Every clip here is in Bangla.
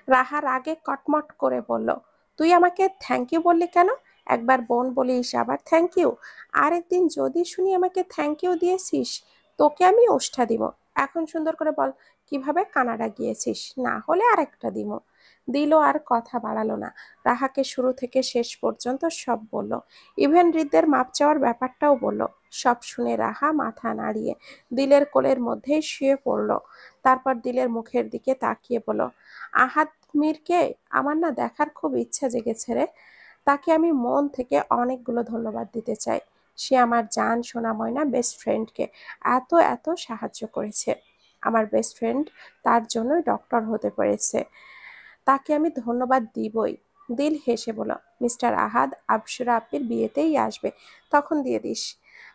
রাহা রাগে কটমট করে বলল, তুই আমাকে থ্যাংক ইউ বললি কেন? একবার বোন বলিস, আবার থ্যাংক ইউ। আরেকদিন যদি শুনি আমাকে থ্যাংক ইউ দিয়েছিস, তোকে আমি ওষ্ঠা দিব। এখন সুন্দর করে বল কিভাবে কানাডা গিয়েছিস, না হলে আরেকটা দিব। দিল আর কথা বাড়ালো না। রাহাকে শুরু থেকে শেষ পর্যন্ত সব বলল, ইভেন হৃদের মাপ চাওয়ার ব্যাপারটাও বলল। সব শুনে রাহা মাথা নাড়িয়ে দিলের কোলের মধ্যেই শুয়ে পড়ল। তারপর দিলের মুখের দিকে তাকিয়ে বলল, আহাদ মীরকে আমার না দেখার খুব ইচ্ছা জেগেছে রে। তাকে আমি মন থেকে অনেকগুলো ধন্যবাদ দিতে চাই। সে আমার জান সোনা ময়না বেস্ট ফ্রেন্ডকে এত এত সাহায্য করেছে। আমার বেস্ট ফ্রেন্ড তার জন্যই ডক্টর হতে পেরেছে। তাকে আমি ধন্যবাদ দিবই। দিল হেসে বলল, মিস্টার আহাদ আবসুরা আপ্পির বিয়েতেই আসবে, তখন দিয়ে দিস।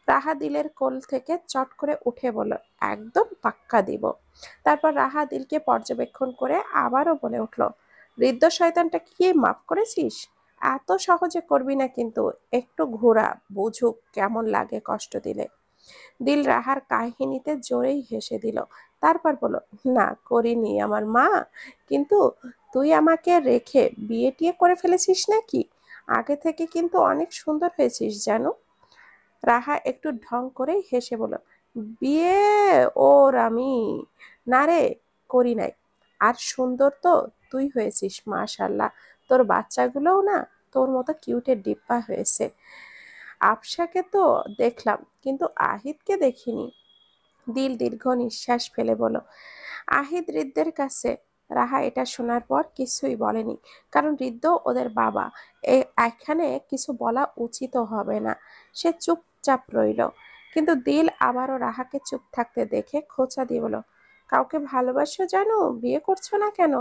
রাহা দিলের কোল থেকে চট করে উঠে বলল, একদম পাক্কা দিব। তারপর রাহা দিলকে পর্যবেক্ষণ করে আবারও বলে উঠল, হৃদ্য শয়তানটা কি মাফ করেছিস? এত সহজে করবি না কিন্তু, একটু ঘোরা, বুঝুক কেমন লাগে কষ্ট দিলে। দিল রাহার কাহিনীতে জোরেই হেসে দিল। তারপর বলল, না করিনি আমার মা, কিন্তু তুই আমাকে রেখে বিয়ে টিয়ে করে ফেলেছিস নাকি? আগে থেকে কিন্তু অনেক সুন্দর হয়েছিস জানো। রাহা একটু ঢং করে হেসে বলল, বিয়ে ওর আমি না রে, করি নাই। আর সুন্দর তো তুই হয়েছিস মাশাল্লাহ। তোর বাচ্চাগুলোও না তোর মতো কিউটের ডিব্বা হয়েছে। আফসাকে তো দেখলাম, কিন্তু আহিদকে দেখিনি। দিল দীর্ঘ নিঃশ্বাস ফেলে বলল, আহিদ হৃদ্যের কাছে। রাহা এটা শোনার পর কিছুই বলেনি, কারণ হৃদ্য ওদের বাবা। এখানে কিছু বলা উচিত হবে না। সে চুপচাপ রইল। কিন্তু দিল আবারও রাহাকে চুপ থাকতে দেখে খোঁচা দিয়ে বলল, কাউকে ভালোবাসো জানো, বিয়ে করছো না কেন?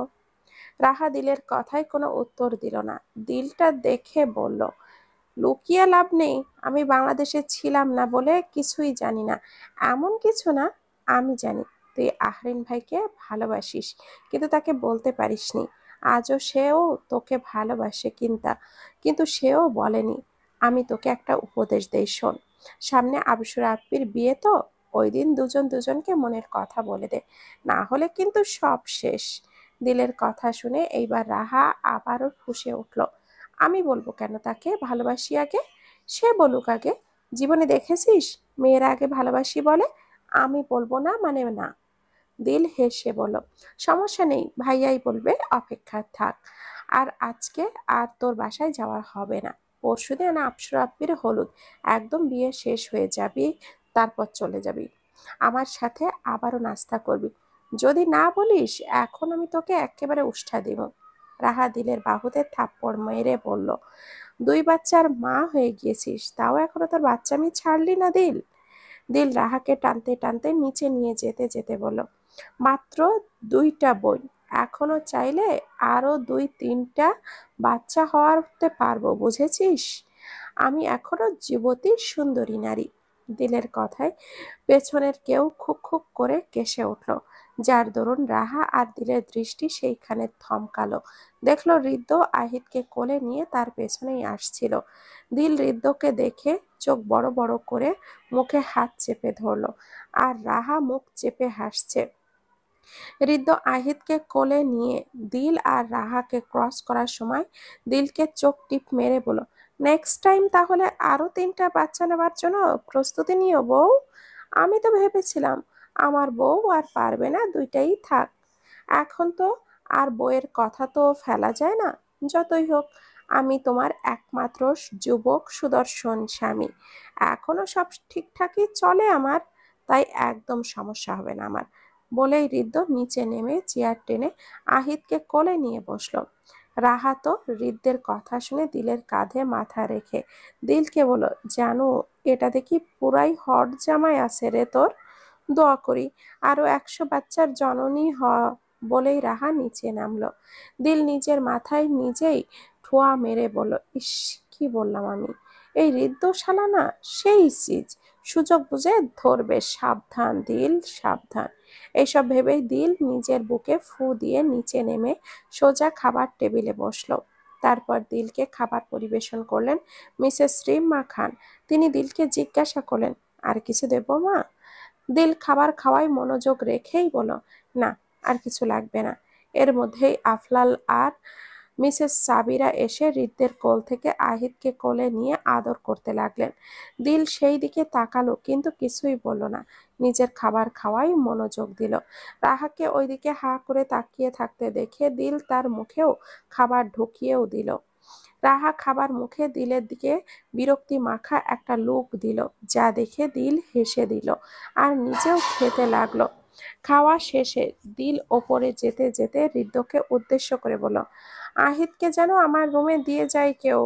রাহা দিলের কথায় কোনো উত্তর দিল না। দিলটা দেখে বলল, লুকিয়ে লাভ নেই, আমি বাংলাদেশে ছিলাম না বলে কিছুই জানি না। এমন কিছু না, আমি জানি তুই আহরিন ভাইকে ভালোবাসিস, কিন্তু তাকে বলতে পারিসনি। আজও সেও তোকে ভালোবাসে, কিন্তু সেও বলেনি। আমি তোকে একটা উপদেশ দেই, শোন। সামনে আবসুর আপ্পির বিয়ে তো, ওই দিন দুজন দুজনকে মনের কথা বলে দে, না হলে কিন্তু সব শেষ। দিলের কথা শুনে এইবার রাহা আবারও ফুঁসে উঠল, আমি বলবো কেন তাকে ভালোবাসি আগে? সে বলুক আগে। জীবনে দেখেছিস মেয়েরা আগে ভালোবাসি বলে? আমি বলবো না মানে না। দিল হেসে বলল, সমস্যা নেই, ভাইয়াই বলবে, অপেক্ষা থাক। আর আজকে আর তোর বাসায় যাওয়া হবে না। পরশুদিন আফসর আপ্পির হলুদ, একদম বিয়ে শেষ হয়ে যাবি, তারপর চলে যাবি। আমার সাথে আবারও নাস্তা করবি। যদি না বলিস, এখন আমি তোকে একেবারে উষ্ঠা দিব। রাহা দিলের বাহুতে থাপ্পড় মেরে বলল, দুই বাচ্চার মা হয়ে গিয়েছিস, তাও এখনো তোর বাচ্চামি ছাড়লি না দিল। দিল রাহাকে টানতে টানতে নিচে নিয়ে যেতে যেতে বলল, মাত্র দুইটা বই, এখনো চাইলে আরো দুই তিনটা বাচ্চা হওয়াতে পারবো, বুঝেছিস? আমি এখনো যুবতী সুন্দরী নারী। দিলের কথায় পেছনের কেউ খুক খুক করে কেসে উঠল, যার দরুন রাহা আর দিলের দৃষ্টি সেইখানে থমকালো। দেখলো হৃদ্য আহিদকে কোলে নিয়ে তার পেছনেই আসছিল। দিল হৃদ্যকে দেখে চোখ বড় বড় করে মুখে হাত চেপে ধরলো, আর রাহা মুখ চেপে হাসছে। হৃদ্য আহিদকে কোলে নিয়ে দিল আর রাহাকে ক্রস করার সময় দিলকে চোখ টিপ মেরে বলল, নেক্সট টাইম তাহলে আরো তিনটা বাচ্চা নেবার জন্য প্রস্তুতি নিও বউ। আমি তো ভেবেছিলাম আমার বউ আর পারবে না, দুইটাই থাক। এখন তো আর বউয়ের কথা তো ফেলা যায় না। যতই হোক, আমি তোমার একমাত্র যুবক সুদর্শন স্বামী। এখনো সব ঠিকঠাকই চলে আমার, তাই একদম সমস্যা হবে না আমার। বলেই হৃদ্য নিচে নেমে চেয়ার টেনে আহিদকে কোলে নিয়ে বসলো। রাহা তো হৃদ্যের কথা শুনে দিলের কাঁধে মাথা রেখে দিলকে বলল, জানো এটা দেখি পুরাই হট জামাই আছে রে তোর। দোয়া করি আরো 100 বাচ্চার জননী বলেই রাহা নিচে নামলো। দিল নিজের মাথায় নিজেই ঠোয়া মেরে বলল, ইস, কি বললাম আমি! এই হৃদ্য শালা না সেই চিজ, সুযোগ বুঝে ধরবে, সাবধান দিল সাবধান। এইসব ভেবেই দিল নিজের বুকে ফু দিয়ে নিচে নেমে সোজা খাবার টেবিলে বসলো। তারপর দিলকে খাবার পরিবেশন করলেন মিসেস রিম্মা খান। তিনি দিলকে জিজ্ঞাসা করলেন, আর কিছু দেবো মা? দিল খাবার খাওয়ায় মনোযোগ রেখেই বলল, না আর কিছু লাগবে না। এর মধ্যেই আফলাল আর মিসেস সাবিরা এসে হৃদ্যের কোল থেকে আহিদকে কোলে নিয়ে আদর করতে লাগলেন। দিল সেই দিকে তাকালো কিন্তু কিছুই বলল না, নিজের খাবার খাওয়াই মনোযোগ দিল। রাহাকে ওইদিকে হা করে তাকিয়ে থাকতে দেখে দিল তার মুখেও খাবার ঢুকিয়েও দিল। রাহা খাবার মুখে দিলের দিকে বিরক্তি মাখা একটা লুক দিল, যা দেখে দিল হেসে দিল আর নিজেও খেতে লাগলো। খাওয়া শেষে দিল ওপরে যেতে যেতে হৃদ্যকে উদ্দেশ্য করে বলল, আহিদকে যেন আমার রুমে দিয়ে যায় কেউ।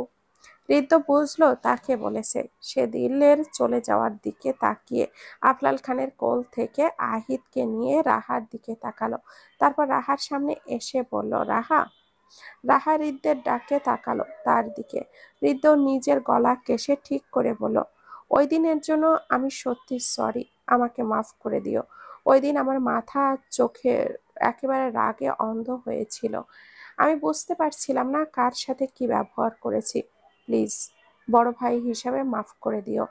হৃদ্য বুঝলো তাকে বলেছে। সে দিলের চলে যাওয়ার দিকে তাকিয়ে আফলাল খানের কোল থেকে আহিদকে নিয়ে রাহার দিকে তাকালো। তারপর রাহার সামনে এসে বলল, রাহা। রাহা হৃদ্যের ডাকে তাকালো তার দিকে। হৃদ্য নিজের গলা কেশে ঠিক করে বলল, ওই দিনের জন্য আমি সত্যি সরি, আমাকে মাফ করে দিও। ওই দিন আমার মাথা চোখের একেবারে রাগে অন্ধ হয়েছিল, আমি বুঝতে পারছিলাম না কার সাথে কি ব্যবহার করেছি। প্লিজ বড় ভাই হিসাবে মাফ করে দিও,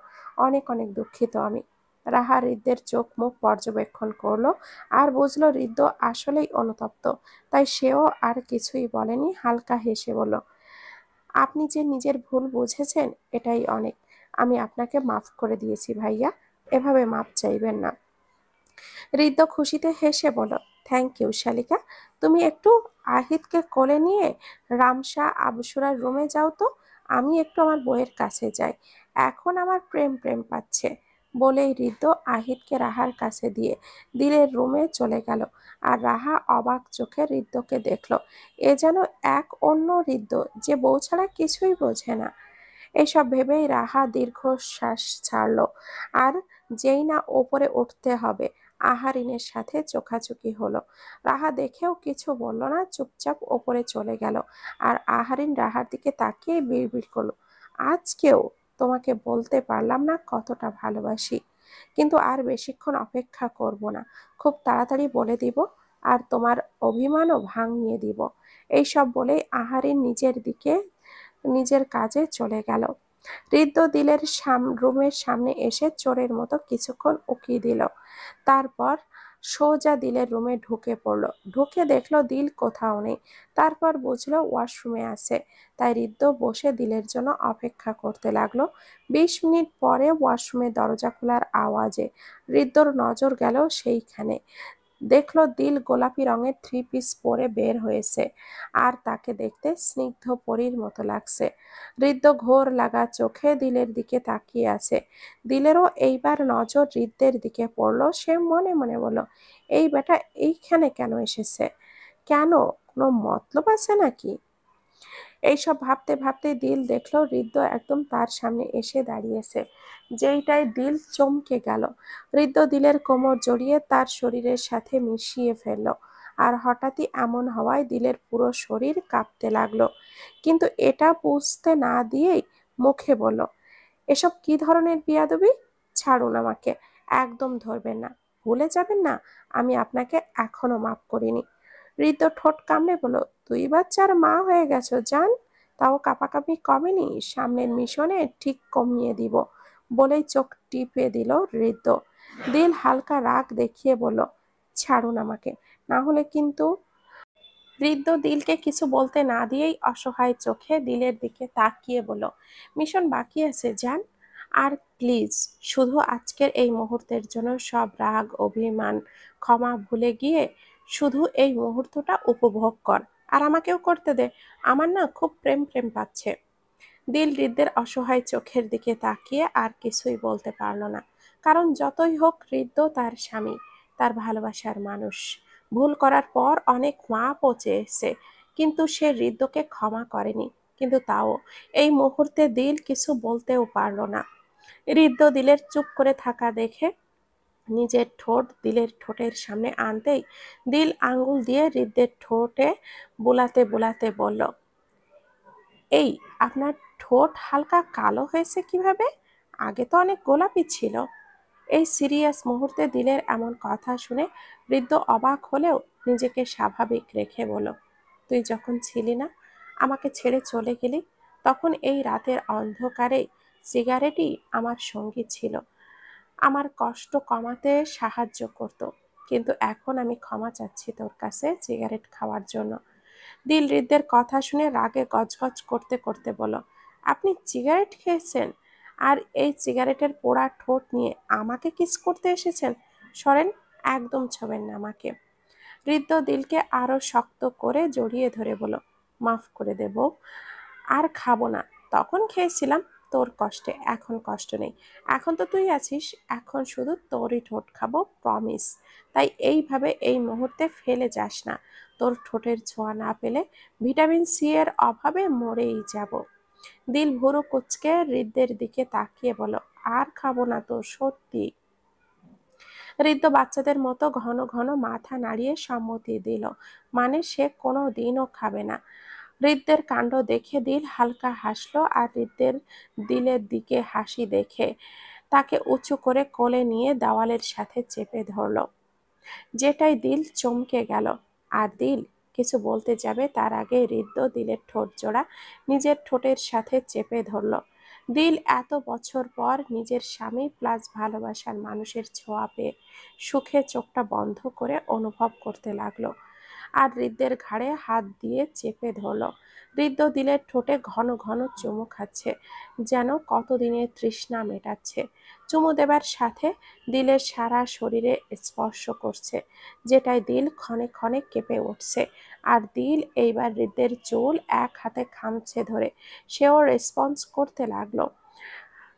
অনেক অনেক দুঃখিত আমি। রাহা হৃদ্যের চোখ মুখ পর্যবেক্ষণ করলো আর বুঝলো হৃদ্য আসলেই অনুতপ্ত, তাই সেও আর কিছুই বলেনি, হালকা হেসে বলল, আপনি যে নিজের ভুল বুঝেছেন এটাই অনেক। আমি আপনাকে মাফ করে দিয়েছি ভাইয়া, এভাবে মাপ চাইবেন না। হৃদ্য খুশিতে হেসে বলল, থ্যাংক ইউ শালিকা। তুমি একটু আহিদকে কোলে নিয়ে রামসা আবসুরার রুমে যাও তো, আমি একটু আমার বইয়ের কাছে যাই, এখন আমার প্রেম প্রেম পাচ্ছে। বলেই হৃদ্য আহিদকে রাহার কাছে দিয়ে দিলের রুমে চলে গেল। আর রাহা অবাক চোখে হৃদ্যকে দেখলো। এ যেন এক অন্য হৃদ্য, যে বউ ছাড়া কিছুই বোঝে না। এইসব ভেবেই রাহা দীর্ঘশ্বাস ছাড়ল। আর যেই না ওপরে উঠতে হবে, আহারিনের সাথে চোখাচোখি হলো। রাহা দেখেও কিছু বলল না, চুপচাপ ওপরে চলে গেল। আর আহারিন রাহার দিকে তাকিয়ে বিড়বিড় করলো, আজকেও তোমাকে বলতে পারলাম না কতটা ভালোবাসি, কিন্তু আর বেশিক্ষণ অপেক্ষা করব না, খুব তাড়াতাড়ি বলে দিব আর তোমার অভিমানও ভাঙিয়ে দিব। এইসব বলেই আহারিন নিজের কাজে চলে গেল। হৃদ্য দিলের রুমের সামনে এসে চোরের মতো কিছুক্ষণ উকি দিল, তারপর সোজা দিলের রুমে ঢুকে পড়লো। ঢুকে দেখলো দিল কোথাও নেই, তারপর বুঝলো ওয়াশরুমে আছে। তাই হৃদ্য বসে দিলের জন্য অপেক্ষা করতে লাগলো। 20 মিনিট পরে ওয়াশরুমের দরজা খোলার আওয়াজে হৃদ্যর নজর গেল সেইখানে। দেখলো দিল গোলাপি রঙের 3 পিস পরে বের হয়েছে, আর তাকে দেখতে স্নিগ্ধ পরীর মতো লাগছে। হৃদ্য ঘোর লাগা চোখে দিলের দিকে তাকিয়ে আছে। দিলেরও এইবার নজর হৃদ্যের দিকে পড়লো। সে মনে মনে বলল, এই বেটা এইখানে কেন এসেছে? কেন, কোনো মতলব আছে নাকি? এইসব ভাবতে ভাবতে দিল দেখলো হৃদ্য একদম তার সামনে এসে দাঁড়িয়েছে। যেইটাই দিল চমকে গেল। হৃদ্য দিলের কোমর জড়িয়ে তার শরীরের সাথে মিশিয়ে ফেলল। আর হঠাৎই এমন হওয়ায় দিলের পুরো শরীর কাঁপতে লাগলো। কিন্তু এটা বুঝতে না দিয়েই মুখে বলল, এসব কি ধরনের বিয়াদবি? ছাড়ুন আমাকে, একদম ধরবেন না, ভুলে যাবেন না আমি আপনাকে এখনো মাফ করিনি। হৃদ্য ঠোঁট কামড়ে বলল, তুই বাচ্চার মা হয়ে গেছো জান, তাও কাঁপাকাঁপি কমেনি, সামনের মিশনে ঠিক কমিয়ে দিব। বলেই চোখ টিপে দিল হৃদ্য। দিল হালকা রাগ দেখিয়ে বলল, ছাড়ুন আমাকে, না হলে কিন্তু। হৃদ্য দিলকে কিছু বলতে না দিয়েই অসহায় চোখে দিলের দিকে তাকিয়ে বলল, মিশন বাকি আছে জান, আর প্লিজ শুধু আজকের এই মুহূর্তের জন্য সব রাগ অভিমান ক্ষমা ভুলে গিয়ে শুধু এই মুহূর্তটা উপভোগ কর, আর আমাকেও করতে দে, আমার না খুব প্রেম প্রেম পাচ্ছে। দিল হৃদ্যের অসহায় চোখের দিকে তাকিয়ে আর কিছুই বলতে পারল না, কারণ যতই হোক হৃদ্য তার স্বামী, তার ভালোবাসার মানুষ। ভুল করার পর অনেক মাপও চেয়েছে, কিন্তু সে হৃদ্যকে ক্ষমা করেনি। কিন্তু তাও এই মুহূর্তে দিল কিছু বলতেও পারল না। হৃদ্য দিলের চুপ করে থাকা দেখে নিজের ঠোঁট দিলের ঠোঁটের সামনে আনতেই দিল আঙ্গুল দিয়ে হৃদ্যের ঠোঁটে বোলাতে বোলাতে বলল, এই আপনার ঠোঁট হালকা কালো হয়েছে কিভাবে? আগে তো অনেক গোলাপি ছিল। এই সিরিয়াস মুহূর্তে দিলের এমন কথা শুনে বৃদ্ধ অবাক হলেও নিজেকে স্বাভাবিক রেখে বলল, তুই যখন ছিলি না, আমাকে ছেড়ে চলে গেলি, তখন এই রাতের অন্ধকারে সিগারেটই আমার সঙ্গী ছিল, আমার কষ্ট কমাতে সাহায্য করত। কিন্তু এখন আমি ক্ষমা চাচ্ছি তোর কাছে সিগারেট খাওয়ার জন্য। দিল হৃদের কথা শুনে রাগে গজগজ করতে করতে বলল, আপনি সিগারেট খেয়েছেন আর এই সিগারেটের পোড়া ঠোঁট নিয়ে আমাকে কিস করতে এসেছেন? সরেন, একদম ছবেন না আমাকে। হৃদ্য দিলকে আরো শক্ত করে জড়িয়ে ধরে বলল, মাফ করে দেব, আর খাবো না। তখন খেয়েছিলাম তোর কষ্টে, এখন কষ্ট নেই। এখন তো তুই আছিস, এখন শুধু তোরই ঠোঁট খাবো, প্রমিস। তাই এইভাবে এই মুহূর্তে ফেলে যাস না। তোর ঠোঁটের ছোঁয়া না পেলে ভিটামিন সি এর অভাবে মরেই যাব। দিল ভুরু কুঁচকে হৃদের দিকে তাকিয়ে বলল, আর খাবো না তো, সত্যি। হৃদ্য বাচ্চাদের মতো ঘন ঘন মাথা নাড়িয়ে সম্মতি দিল, মানে সে কোনো দিনও খাবে না। হৃদ্যের কাণ্ড দেখে দিল হালকা হাসলো, আর হৃদ্যের দিলের দিকে হাসি দেখে তাকে উঁচু করে কোলে নিয়ে দেওয়ালের সাথে চেপে ধরল। যেটাই দিল চমকে গেল। আর দিল কিছু বলতে যাবে তার আগে হৃদ্য দিলের ঠোঁট জোড়া নিজের ঠোঁটের সাথে চেপে ধরল। দিল এত বছর পর নিজের স্বামী প্লাস ভালোবাসার মানুষের ছোঁয়া পেয়ে সুখে চোখটা বন্ধ করে অনুভব করতে লাগলো। আর হৃদ্যের ঘাড়ে হাত দিয়ে চেপে ধরল। হৃদ্য দিলের ঠোঁটে ঘন ঘন চুমু খাচ্ছে, যেন কতদিনের তৃষ্ণা মেটাচ্ছে। চুমু দেবার সাথে দিলের সারা শরীরে স্পর্শ করছে, যেটাই দিল ক্ষণে ক্ষণে কেঁপে উঠছে। আর দিল এইবার হৃদের চুল এক হাতে খামছে ধরে সেও রেসপন্স করতে লাগলো।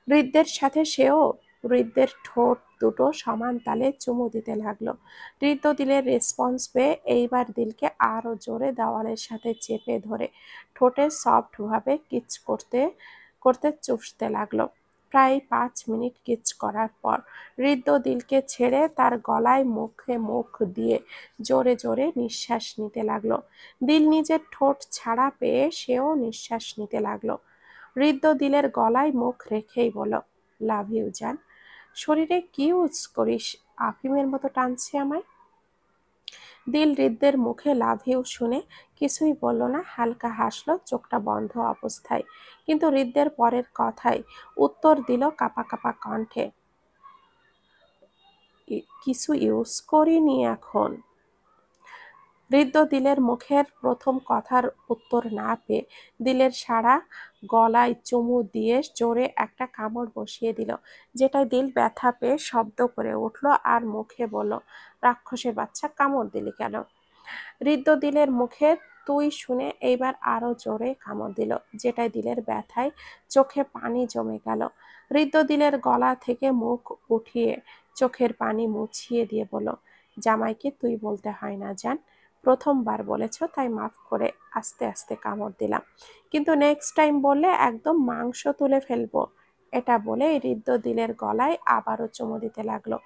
হৃদের সাথে সেও হৃদের ঠোঁট দুটো সমান তালে চুমু দিতে লাগলো। হৃদ দিলের রেসপন্স পেয়ে এইবার দিলকে আরো জোরে দেওয়ালের সাথে চেপে ধরে ঠোঁটে সফট ভাবে কিচ করতে করতে চুষতে লাগলো। প্রায় 5 মিনিট কিচ করার পর হৃদ দিলকে ছেড়ে তার গলায় মুখে মুখ দিয়ে জোরে জোরে নিঃশ্বাস নিতে লাগলো। দিল নিজের ঠোঁট ছাড়া পেয়ে সেও নিঃশ্বাস নিতে লাগলো। হৃদ্য দিলের গলায় মুখ রেখেই বলল, লাভ ইউ জান। শরীরে কি ইউজ করিস, আফিমের মতো টানছে আমায়। দিল হৃদ্যের মুখে লাভ ইউ শুনে কিছুই বলল না, হালকা হাসলো চোখটা বন্ধ অবস্থায়। কিন্তু হৃদ্যের পরের কথায় উত্তর দিল কাঁপা কাঁপা কণ্ঠে, কিছু ইউজ করিনি এখন। হৃদ্য দিলের মুখের প্রথম কথার উত্তর না পেয়ে দিলের সারা গলায় চুমু দিয়ে জোরে একটা কামড় বসিয়ে দিল, যেটায় দিল ব্যথা পেয়ে শব্দ করে উঠল আর মুখে বলল, রাক্ষসের বাচ্চা, কামড় দিলি কেন? হৃদ্য দিলের মুখে তুই শুনে এইবার আরো জোরে কামড় দিল, যেটায় দিলের ব্যথায় চোখে পানি জমে গেল। হৃদ্য দিলের গলা থেকে মুখ উঠিয়ে চোখের পানি মুছিয়ে দিয়ে বলল, জামাইকে তুই বলতে হয় না জান, প্রথমবার বলেছ তাই মাফ করে আস্তে আস্তে কামড় দিলাম, কিন্তু নেক্সট টাইম বললে একদম মাংস তুলে ফেলবো। এটা বলে হৃদ্য দিলের গলায় আবারও চুমু দিতে লাগলো।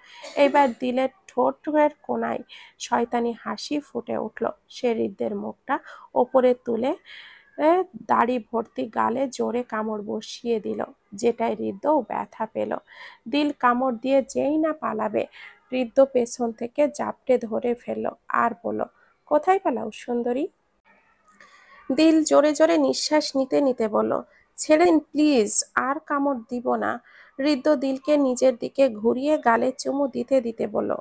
এইবার দিলের ঠোঁটের কোণায় শয়তানি হাসি ফুটে উঠল। সে হৃদ্যের মুখটা ওপরে তুলে দাড়ি ভর্তি গালে জোরে কামড় বসিয়ে দিল, যেটায় হৃদ্যও ব্যথা পেল। দিল কামড় দিয়ে যেই না পালাবে, হৃদ্য পেছন থেকে জাপটে ধরে ফেলল আর বলল, কোথায় পালাও সুন্দরী? দিল জোরে জোরে নিঃশ্বাস নিতে নিতে বলল, ছেড়ে দিন প্লিজ, আর কামড় দিব না। হৃদ্য দিলকে নিজের দিকে ঘুরিয়ে গালে চুমু দিতে দিতে বলল,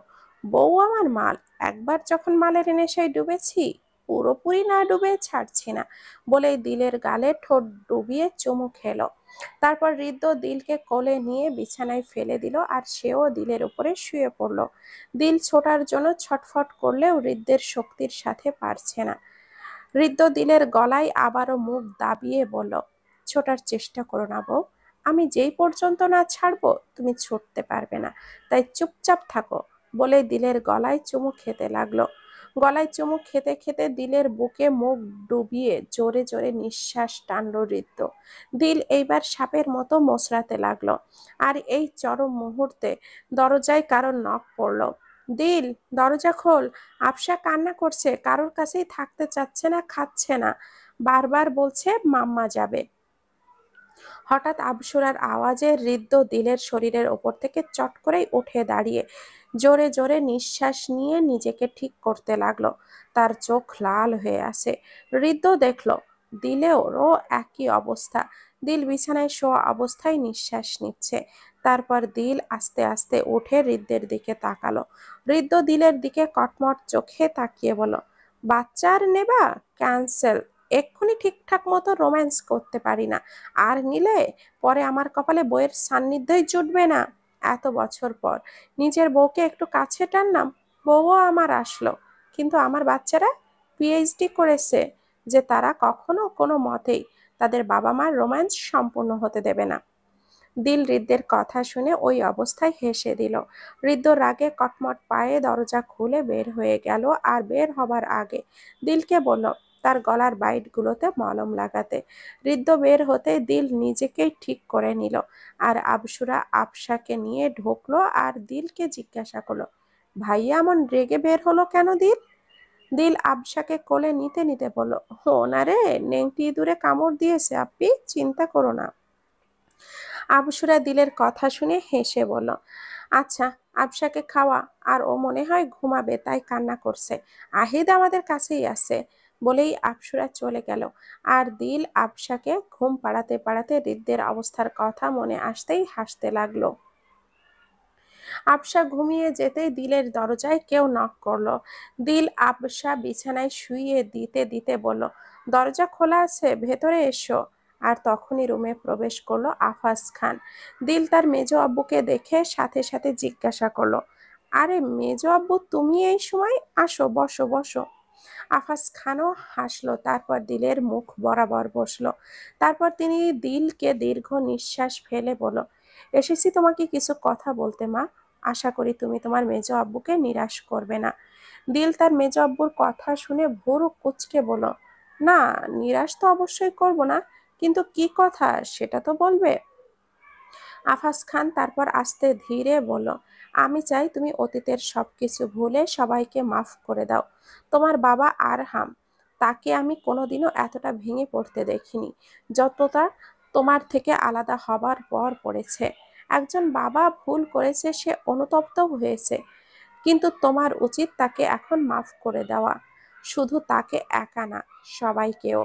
বউ আমার মাল, একবার যখন মালের নেশায় ডুবেছি পুরোপুরি না ডুবে ছাড়ছি না। বলেই দিলের গালে ঠোঁট ডুবিয়ে চুমু খেলো। তারপর হৃদ্য দিলকে কোলে নিয়ে বিছানায় ফেলে দিল আর সেও দিলের উপরে শুয়ে পড়ল। দিল ছোটার জন্য ছটফট করলেও হৃদ্যের শক্তির সাথে পারছে না। হৃদ্য দিলের গলায় আবারও মুখ দাবিয়ে বলল, ছোটার চেষ্টা করো না বউ, আমি যেই পর্যন্ত না ছাড়বো তুমি ছুটতে পারবে না, তাই চুপচাপ থাকো। বলে দিলের গলায় চুমু খেতে লাগলো। গলায় চুমু খেতে খেতে দিলের বুকে মুখ ডুবিয়ে জোরে জোরে নিঃশ্বাস টানল হৃদ্য। দিল এইবার সাপের মতো মোচড়াতে লাগলো। আর এই চরম মুহূর্তে দরজায় কারো নক পড়ল। দিল, দরজা খোল, আফসা কান্না করছে, কারোর কাছেই থাকতে চাচ্ছে না, খাচ্ছে না, বারবার বলছে মাম্মা যাবে। হঠাৎ আবসুরার আওয়াজে হৃদ্য দিলের শরীরের ওপর থেকে চট করেই উঠে দাঁড়িয়ে জোরে জোরে নিঃশ্বাস নিয়ে নিজেকে ঠিক করতে লাগলো। তার চোখ লাল হয়ে আসে। হৃদ্য দেখলো দিলেরও একই অবস্থা। দিল বিছানায় শোয়া অবস্থায় নিঃশ্বাস নিচ্ছে। তারপর দিল আস্তে আস্তে উঠে হৃদ্যের দিকে তাকালো। হৃদ্য দিলের দিকে কটমট চোখে তাকিয়ে বলল, বাচ্চার নেবা? ক্যান্সেল। এক্ষুনি ঠিকঠাক মতো রোম্যান্স করতে পারি না, আর নিলে পরে আমার কপালে বইয়ের সান্নিধ্যই জুটবে না। এত বছর পর নিজের বউকে একটু কাছে টানলাম, বউও আমার আসলো, কিন্তু আমার বাচ্চারা পিএইচডি করেছে যে তারা কখনো কোনো মতেই তাদের বাবা মার রোম্যান্স সম্পূর্ণ হতে দেবে না। দিল হৃদ্যের কথা শুনে ওই অবস্থায় হেসে দিল। হৃদ্য রাগে কটমট পায়ে দরজা খুলে বের হয়ে গেল, আর বের হবার আগে দিলকে বলল তার গলার বাইটগুলোতে মলম লাগাতে। হৃদ্য বের হতে দিল নিজেকেই ঠিক করে নিল, আর আবসুরা আবসাকে নিয়ে ঢুকলো আর দিলকে জিজ্ঞাসা করলো, ভাইয়া এমন রেগে বের হলো কেন দিল? দিল আবসাকে কোলে নিতে নিতে বলল, হো না রে, নেংটি ইঁদুরে কামড় দিয়েছে আপি, চিন্তা করো না। আবসুরা দিলের কথা শুনে হেসে বলল, আচ্ছা, আবসাকে খাওয়া, আর ও মনে হয় ঘুমাবে তাই কান্না করছে। আহিদ আমাদের কাছেই আছে। বলেই আবসুরা চলে গেল, আর দিল আবসাকে ঘুম পাড়াতে পাড়াতে হৃদ্যের অবস্থার কথা মনে আসতেই হাসতে লাগলো। আবসা ঘুমিয়ে যেতেই দিলের দরজায় কেউ নক করলো। দিল আবসা বিছানায় শুইয়ে দিতে দিতে বলল, দরজা খোলা আছে, ভেতরে এসো। আর তখনই রুমে প্রবেশ করলো আফাজ খান। দিল তার মেজো আব্বুকে দেখে সাথে সাথে জিজ্ঞাসা করলো, আরে মেজো আব্বু, তুমি এই সময়? আসো, বসো বসো। আফাজ খানও হাসলো, তারপর দিলের মুখ বরাবর বসলো। তারপর তিনি দিলকে দীর্ঘ নিঃশ্বাস ফেলে বলল, এসেছি তোমাকে কিছু কথা বলতে মা। আশা করি তুমি তোমার মেজো আব্বুকে নিরাশ করবে না। দিল তার মেজো আব্বুর কথা শুনে ভুরু কুঁচকে বলল, না, নিরাশ তো অবশ্যই করব না, কিন্তু কি কথা সেটা তো বলবে। আফাজ খান তারপর আস্তে ধীরে বলল, আমি চাই তুমি অতীতের সবকিছু ভুলে সবাইকে মাফ করে দাও। তোমার বাবা আরহাম, তাকে আমি কোনোদিনও এতটা ভেঙে পড়তে দেখিনি যতটা তোমার থেকে আলাদা হবার পর পড়েছে। একজন বাবা ভুল করেছে, সে অনুতপ্ত হয়েছে, কিন্তু তোমার উচিত তাকে এখন মাফ করে দেওয়া। শুধু তাকে একা না, সবাইকেও।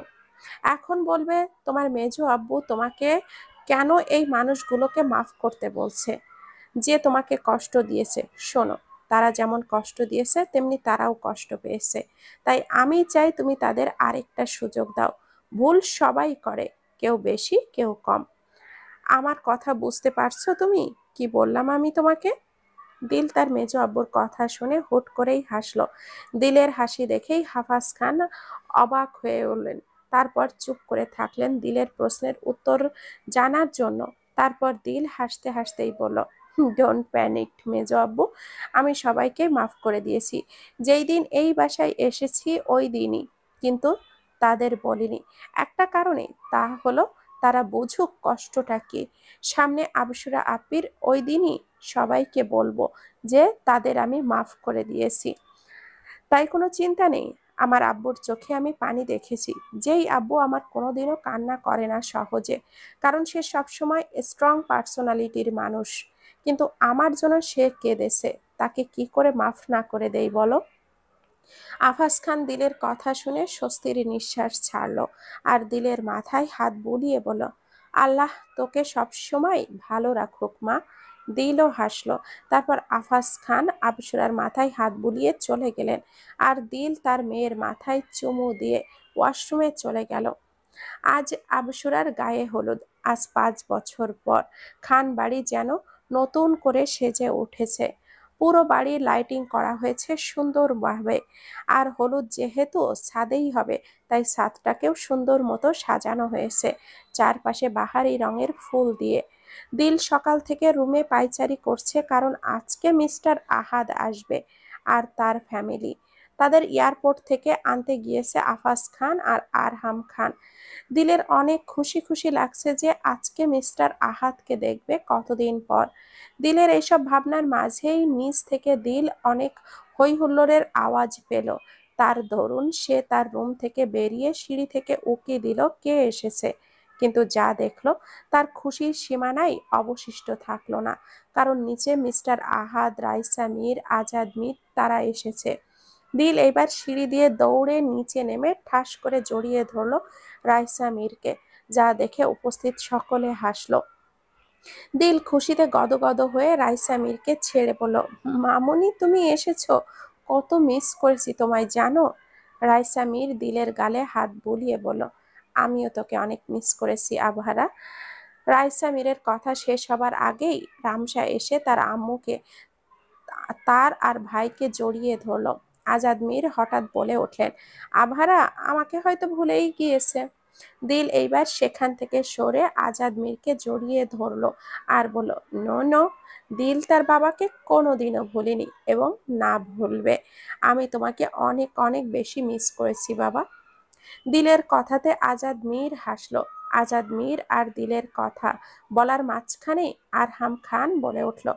এখন বলবে তোমার মেজো আব্বু তোমাকে কেন এই মানুষগুলোকে মাফ করতে বলছে, যে তোমাকে কষ্ট দিয়েছে। শোনো, তারা যেমন কষ্ট দিয়েছে তেমনি তারাও কষ্ট পেয়েছে, তাই আমি চাই তুমি তাদের আরেকটা সুযোগ দাও। ভুল সবাই করে, কেউ বেশি কেউ কম। আমার কথা বুঝতে পারছো তুমি? কি বললাম আমি তোমাকে? দিল তার মেজো আব্বুর কথা শুনে হুট করেই হাসলো। দিলের হাসি দেখেই হাফাজ খান অবাক হয়ে উঠলেন, তারপর চুপ করে থাকলেন দিলের প্রশ্নের উত্তর জানার জন্য। তারপর দিল হাসতে হাসতেই বলল, ডোন্ট প্যানিক মেজো আব্বু, আমি সবাইকে মাফ করে দিয়েছি। যেই দিন এই বাসায় এসেছি ওই দিনই, কিন্তু তাদের বলিনি একটা কারণে, তা হলো তারা বুঝুক কষ্টটা কি। সামনে আবসুরা আপির ওই দিনই সবাইকে বলবো যে তাদের আমি মাফ করে দিয়েছি। তাই কোনো চিন্তা নেই। আমার আব্বুর চোখে আমি পানি দেখেছি, যেই আব্বু আমার কোনোদিনও কান্না করে না সহজে, কারণ সে সবসময় স্ট্রং পার্সোনালিটির মানুষ। কিন্তু আমার জন্য সে কেঁদেছে, তাকে কি করে মাফ না করে দেই বলো? আফাজ খান দিলের কথা শুনে স্বস্তির নিঃশ্বাস ছাড়ল, আর দিলের মাথায় হাত বুলিয়ে বলল, আল্লাহ তোকে সবসময় ভালো রাখুক মা। দিলও হাসলো। তারপর আফাজ খান আবসুরার মাথায় হাত বুলিয়ে চলে গেলেন, আর দিল তার মেয়ের মাথায় চুমু দিয়ে ওয়াশরুমে চলে গেল। আজ আবসুরার গায়ে হলুদ। আজ 5 বছর পর খান বাড়ি যেন নতুন করে সেজে উঠেছে। পুরো বাড়ি লাইটিং করা হয়েছে সুন্দরভাবে, আর হলুদ যেহেতু ছাদেই হবে, তাই ছাদটাকেও সুন্দর মতো সাজানো হয়েছে চারপাশে বাহারি রঙের ফুল দিয়ে। দিল সকাল থেকে রুমে পায়চারি করছে, কারণ আজকে মিস্টার আহাদ আসবে আর তার ফ্যামিলি। তাদের এয়ারপোর্ট থেকে আনতে গিয়েছে আফাজ খান আর আরহাম খান। দিলের অনেক খুশি খুশি লাগছে যে আজকে মিস্টার আহাদকে দেখবে কতদিন পর। দিলের এইসব ভাবনার মাঝেই নিচ থেকে দিল অনেক হই হুল্লোড়ের আওয়াজ পেল। তার দরুন সে তার রুম থেকে বেরিয়ে সিঁড়ি থেকে উকি দিল কে এসেছে, কিন্তু যা দেখলো তার খুশির সীমানায় অবশিষ্ট থাকলো না, কারণ নিচে মিস্টার আহাদ, রাইসা মীর, আজাদ মীর তারা এসেছে। দিল এবার সিঁড়ি দিয়ে দৌড়ে নিচে নেমে ঠাস করে জড়িয়ে ধরল রাইসা মীরকে, যা দেখে উপস্থিত সকলে হাসলো। দিল খুশিতে গদগদ হয়ে রাইসা মীরকে ছেড়ে বলল, মামুনি তুমি এসেছো, কত মিস করেছি তোমায় জানো। রাইসা মীর দিলের গালে হাত বুলিয়ে বলল, আমিও তোকে অনেক মিস করেছি আবহারা। রাইসা মীরের কথা শেষ হবার আগেই রামসা এসে তার আম্মুকে, তার আর ভাইকে জড়িয়ে ধরল। আজাদ মীর হঠাৎ বলে উঠলেন, আবহারা আমাকে হয়তো ভুলেই গিয়েছে। দিল এইবার সেখান থেকে সরে আজাদ মীরকে জড়িয়ে ধরলো আর বলল, নো নো, দিল তার বাবাকে কোনোদিনও ভুলিনি এবং না ভুলবে। আমি তোমাকে অনেক অনেক বেশি মিস করেছি বাবা। দিলের কথাতে আজাদ মীর হাসলো। আজাদ মীর আর দিলের কথা বলার মাঝখানে আরহাম খান বলে উঠল,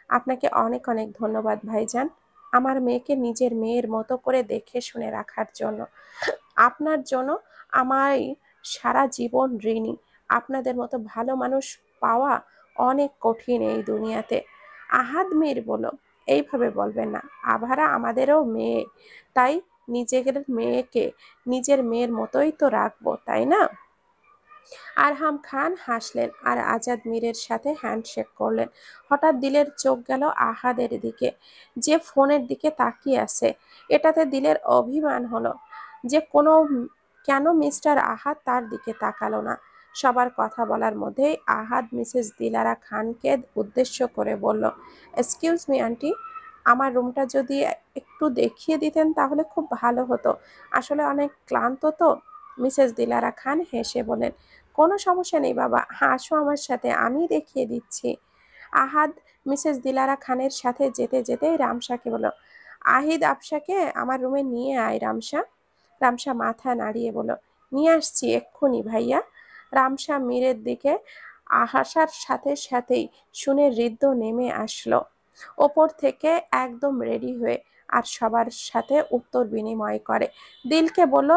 আপনাকে অনেক অনেক ধন্যবাদ ভাইজান, আমার মেয়েকে নিজের মেয়ের মতো করে দেখে শুনে রাখার জন্য। আপনার জন্য আমায় সারা জীবন ঋণী। আপনাদের মতো ভালো মানুষ পাওয়া অনেক কঠিন এই দুনিয়াতে। আহাদ মীর বলল, এইভাবে বলবেন না, আভারা আমাদেরও মেয়ে, তাই নিজের মেয়েকে নিজের মেয়ের মতোই তো রাখবো, তাই না? আরহাম খান হাসলেন আর আজাদ মীরের সাথে হ্যান্ডশেক করলেন। হঠাৎ দিলের চোখ গেল আহাদের দিকে, যে ফোনের দিকে তাকিয়ে আছে। এটাতে দিলের অভিমান হলো যে কেন মিস্টার আহাদ তার দিকে তাকালো না। সবার কথা বলার মধ্যেই আহাদ মিসেস দিলারা খানকে উদ্দেশ্য করে বলল, এক্সকিউজ মি আন্টি, আমার রুমটা যদি একটু দেখিয়ে দিতেন তাহলে খুব ভালো হতো, আসলে অনেক ক্লান্ত তো। মিসেস দিলারা খান হেসে বলেন, কোনো সমস্যা নেই বাবা, আসো আমার সাথে, আমি দেখিয়ে দিচ্ছি। আহাদ মিসেস দিলারা খানের সাথে যেতে যেতেই রামসাকে বলল, আহিদ আবসাকে আমার রুমে নিয়ে আয় রামসা। রামসা মাথা নাড়িয়ে বলল, নিয়ে আসছি এক্ষুনি ভাইয়া। রামসা মীরের দিকে আসার সাথে সাথেই শুনে হৃদ্য নেমে আসলো ওপর থেকে একদম রেডি হয়ে, আর সবার সাথে উত্তর বিনিময় করে। দিলকে বলল,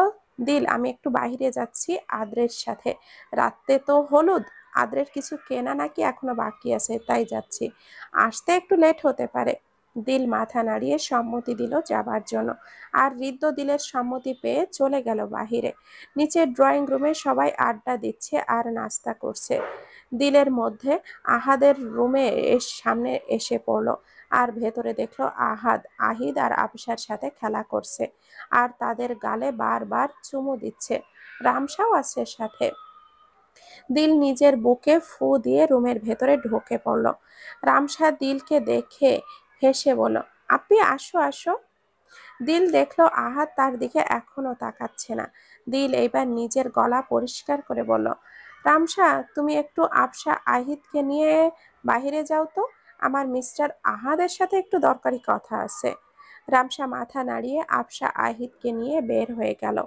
দিল আমি একটু বাইরে যাচ্ছি আদ্রের সাথে, রাতে তো হলুদ, আদ্রের কিছু কেনা নাকি এখনো বাকি আছে, তাই যাচ্ছি, আসতে একটু লেট হতে পারে। দিল মাথা নাড়িয়ে সম্মতি দিল যাবার জন্য, আর হৃদ্য দিলের সম্মতি পেয়ে চলে গেল বাহিরে। নিচের ড্রয়িং রুমে সবাই আড্ডা দিচ্ছে আর নাস্তা করছে। দিলের মধ্যে আহাদের রুমে সামনে এসে পড়লো আর ভেতরে দেখলো আহাদ আহিদ আর আবসার সাথে খেলা করছে আর তাদের গালে বারবার চুমু দিচ্ছে। রামসাও আছে সাথে। দিল নিজের বুকে ফু দিয়ে রুমের ভেতরে ঢুকে পড়ল। রামসা দিলকে দেখে হেসে বলল, আপনি আসো আসো। দিল দেখলো আহাদ তার দিকে এখনো তাকাচ্ছে না। দিল এইবার নিজের গলা পরিষ্কার করে বলল, রামসা তুমি একটু আবসা আহিদকে নিয়ে বাহিরে যাও তো, আমার মিস্টার আহাদের সাথে একটু দরকারি কথা আছে। রামসা মাথা নাড়িয়ে আবসা আহিদকে নিয়ে বের হয়ে গেল।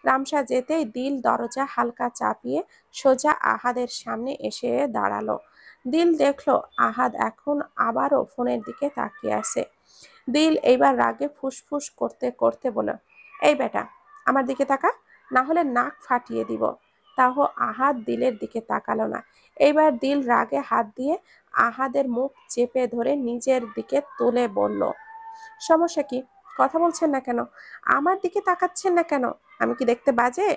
রামসা যেতেই দিল দরজা হালকা চাপিয়ে সোজা আহাদের সামনে এসে দাঁড়ালো। দিল দেখলো আহাদ এখন আবারও ফোনের দিকে তাকিয়ে আছে। দিল এইবার রাগে ফুসফুস করতে করতে বলল, এই বেটা আমার দিকে তাকা, না হলে নাক ফাটিয়ে দিব। তাও আহাদ দিলের দিকে তাকালো না। এইবার দিল রাগে হাত দিয়ে আহাদের মুখ চেপে ধরে নিজের দিকে তুলে বলল, সমস্যা কি, কথা বলছেন না কেন, আমার দিকে তাকাচ্ছেন না কেন, আমি কি দেখতে বাজে?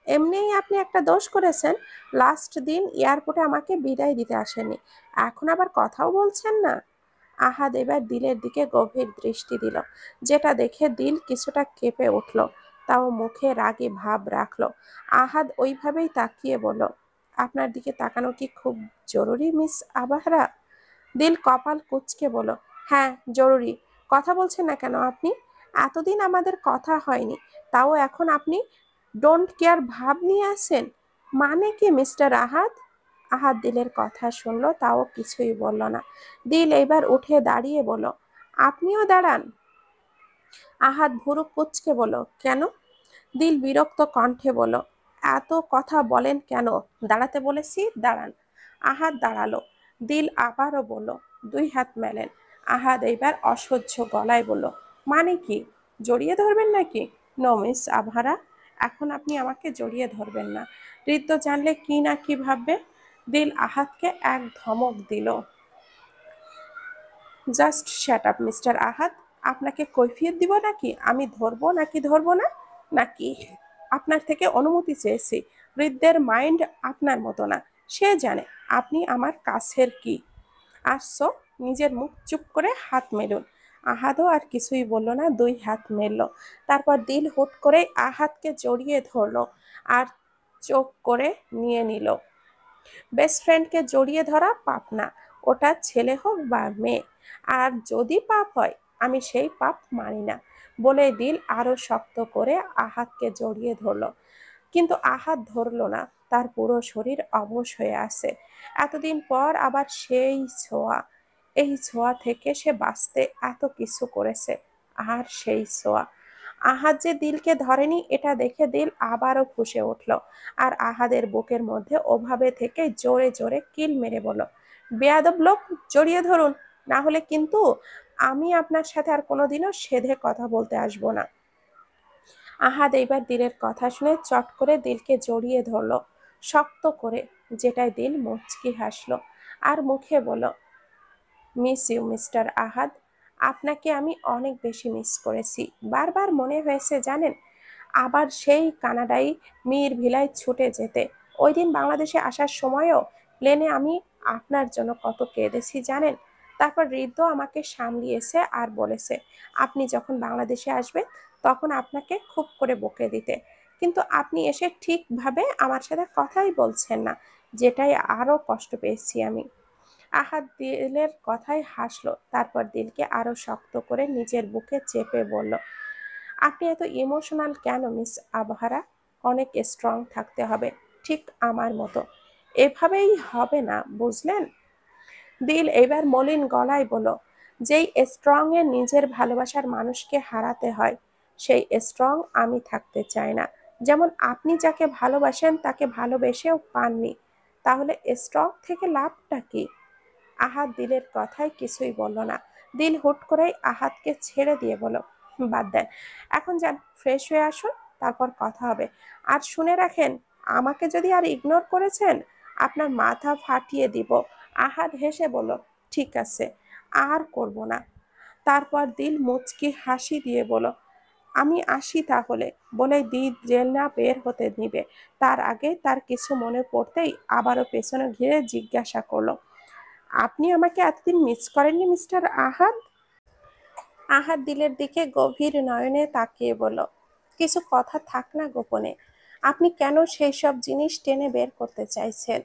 এমনিই আপনি একটা দোষ করেছেন, লাস্ট দিন এয়ারপোর্টে আমাকে বিদায় দিতে আসেননি, এখন আবার কথাও বলছেন না। আহাদ এবার দিলের দিকে গভীর দৃষ্টি দিল, যেটা দেখে দিল কিছুটা কেঁপে উঠল, তাও মুখে রাগে ভাব রাখলো। আহাদ ওইভাবেই তাকিয়ে বলল, আপনার দিকে তাকানো কি খুব জরুরি মিস আবাহরা? দিল কপাল কুঁচকে বলল, হ্যাঁ জরুরি। কথা বলছেন না কেন আপনি? এতদিন আমাদের কথা হয়নি, তাও এখন আপনি ডোন্ট কেয়ার ভাব নিয়ে আসেন, মানে কি মিস্টার আহাদ? আহাদ দিলের কথা শুনলো, তাও কিছুই বলল না। দিল এবার উঠে দাঁড়িয়ে বলল, আপনিও দাঁড়ান। আহাদ ভুরু কুঁচকে বলল, কেন? দিল বিরক্ত কণ্ঠে বলল, এত কথা বলেন কেন, দাঁড়াতে বলেছি দাঁড়ান। আহাদ দাঁড়ালো। দিল আবারও বলল, দুই হাত মেলেন। আহাদ এইবার অসহ্য গলায় বলল, মানে কি, জড়িয়ে ধরবেন নাকি? নো মিস আভারা, এখন আপনি আমাকে জড়িয়ে ধরবেন না, হৃদ্য জানলে কি না কি ভাববে। দিল আহাদকে এক ধমক দিল, জাস্ট শ্যাট আপ মিস্টার আহাদ, আপনাকে কৈফিয়ত দিব নাকি আমি ধরবো নাকি ধরবো না, নাকি আপনার থেকে অনুমতি চেয়েছি? হৃদ্যের মাইন্ড আপনার মতো না, সে জানে আপনি আমার কাছের কি। আসছো, নিজের মুখ চুপ করে হাত মেলুন। আহাদও আর কিছুই বলল না, দুই হাত মেলল। তারপর দিল হুট করে আহাদকে জড়িয়ে ধরলো আর চোখ করে নিয়ে নিল। বেস্ট ফ্রেন্ডকে জড়িয়ে ধরা পাপ না, ওটা ছেলে হোক বা মেয়ে। আর যদি পাপ হয়, আমি সেই পাপ মানি না। বলে দিল আরো শক্ত করে আহাতকে জড়িয়ে ধরলো। কিন্তু আহাত ধরলো না, তার পুরো শরীর অবশ হয়ে আছে। এতদিন পর আবার সেই ছোঁয়া। এই ছোঁয়া থেকে সে বাঁচতে এত কিছু করেছে, আর সেই ছোঁয়া। আহাদ যে দিলকে ধরেনি এটা দেখে দিল আবারও ফুঁসে উঠল, আর আহাদের বুকের মধ্যে ওভাবে থেকে জোরে জোরে কিল মেরে বলল, বেয়াদব লোক, জড়িয়ে ধরুন, না হলে কিন্তু আমি আপনার সাথে আর কোনোদিনও সেধে কথা বলতে আসবো না। আহাদ এইবার দিলের কথা শুনে চট করে দিলকে জড়িয়ে ধরল শক্ত করে, যেটায় দিল মুচকি হাসলো আর মুখে বলল, মিস ইউ মিস্টার আহাদ, আপনাকে আমি অনেক বেশি মিস করেছি। বারবার মনে হয়েছে জানেন, আবার সেই কানাডায় মির ভিলায় ছুটে যেতে। ওই দিন বাংলাদেশে আসার সময়ও প্লেনে আমি আপনার জন্য কত কেঁদেছি জানেন। তারপর হৃদ্য আমাকে সামলিয়েছে আর বলেছে আপনি যখন বাংলাদেশে আসবেন তখন আপনাকে খুব করে বকে দিতে, কিন্তু আপনি এসে ঠিকভাবে আমার সাথে কথাই বলছেন না, যেটাই আরো কষ্ট পেয়েছি আমি। আহাদ দিলের কথায় হাসলো, তারপর দিলকে আরো শক্ত করে নিজের বুকে চেপে বলল, আপনি এত ইমোশনাল কেন মিস আবহারা? অনেক স্ট্রং থাকতে হবে, ঠিক আমার মতো। এভাবেই হবে না, বুঝলেন? দিল এবার মলিন গলায় বলল, যেই স্ট্রং এ নিজের ভালোবাসার মানুষকে হারাতে হয়, সেই স্ট্রং আমি থাকতে চাই না। যেমন আপনি যাকে ভালোবাসেন তাকে ভালোবেসেও পাননি, তাহলে স্ট্রং থেকে লাভটা কি? আহাদ দিলের কথায় কিছুই বলল না। দিল হুট করেই আহাদকে ছেড়ে দিয়ে বলল, বাদ দেন, এখন যান, ফ্রেশ হয়ে আসুন, তারপর কথা হবে। আর শুনে রাখেন, আমাকে যদি আর ইগনোর করেছেন, আপনার মাথা ফাটিয়ে দিব। আহাদ হেসে বলল, ঠিক আছে, আর করব না। তারপর দিল মুচকি হাসি দিয়ে বলল, আমি আসি তাহলে। বলে দিল জেলনা বের হতে নিবে, তার আগে তার কিছু মনে পড়তেই আবারও পেছনে ঘিরে জিজ্ঞাসা করলো, আপনি আমাকে এতদিন মিস করেননি মিস্টার আহাদ? আহাদ দিলের দিকে গভীর নয়নে তাকিয়ে বলল, কিছু কথা থাক না গোপনে। আপনি কেন সেই সব জিনিস টেনে বের করতে চাইছেন?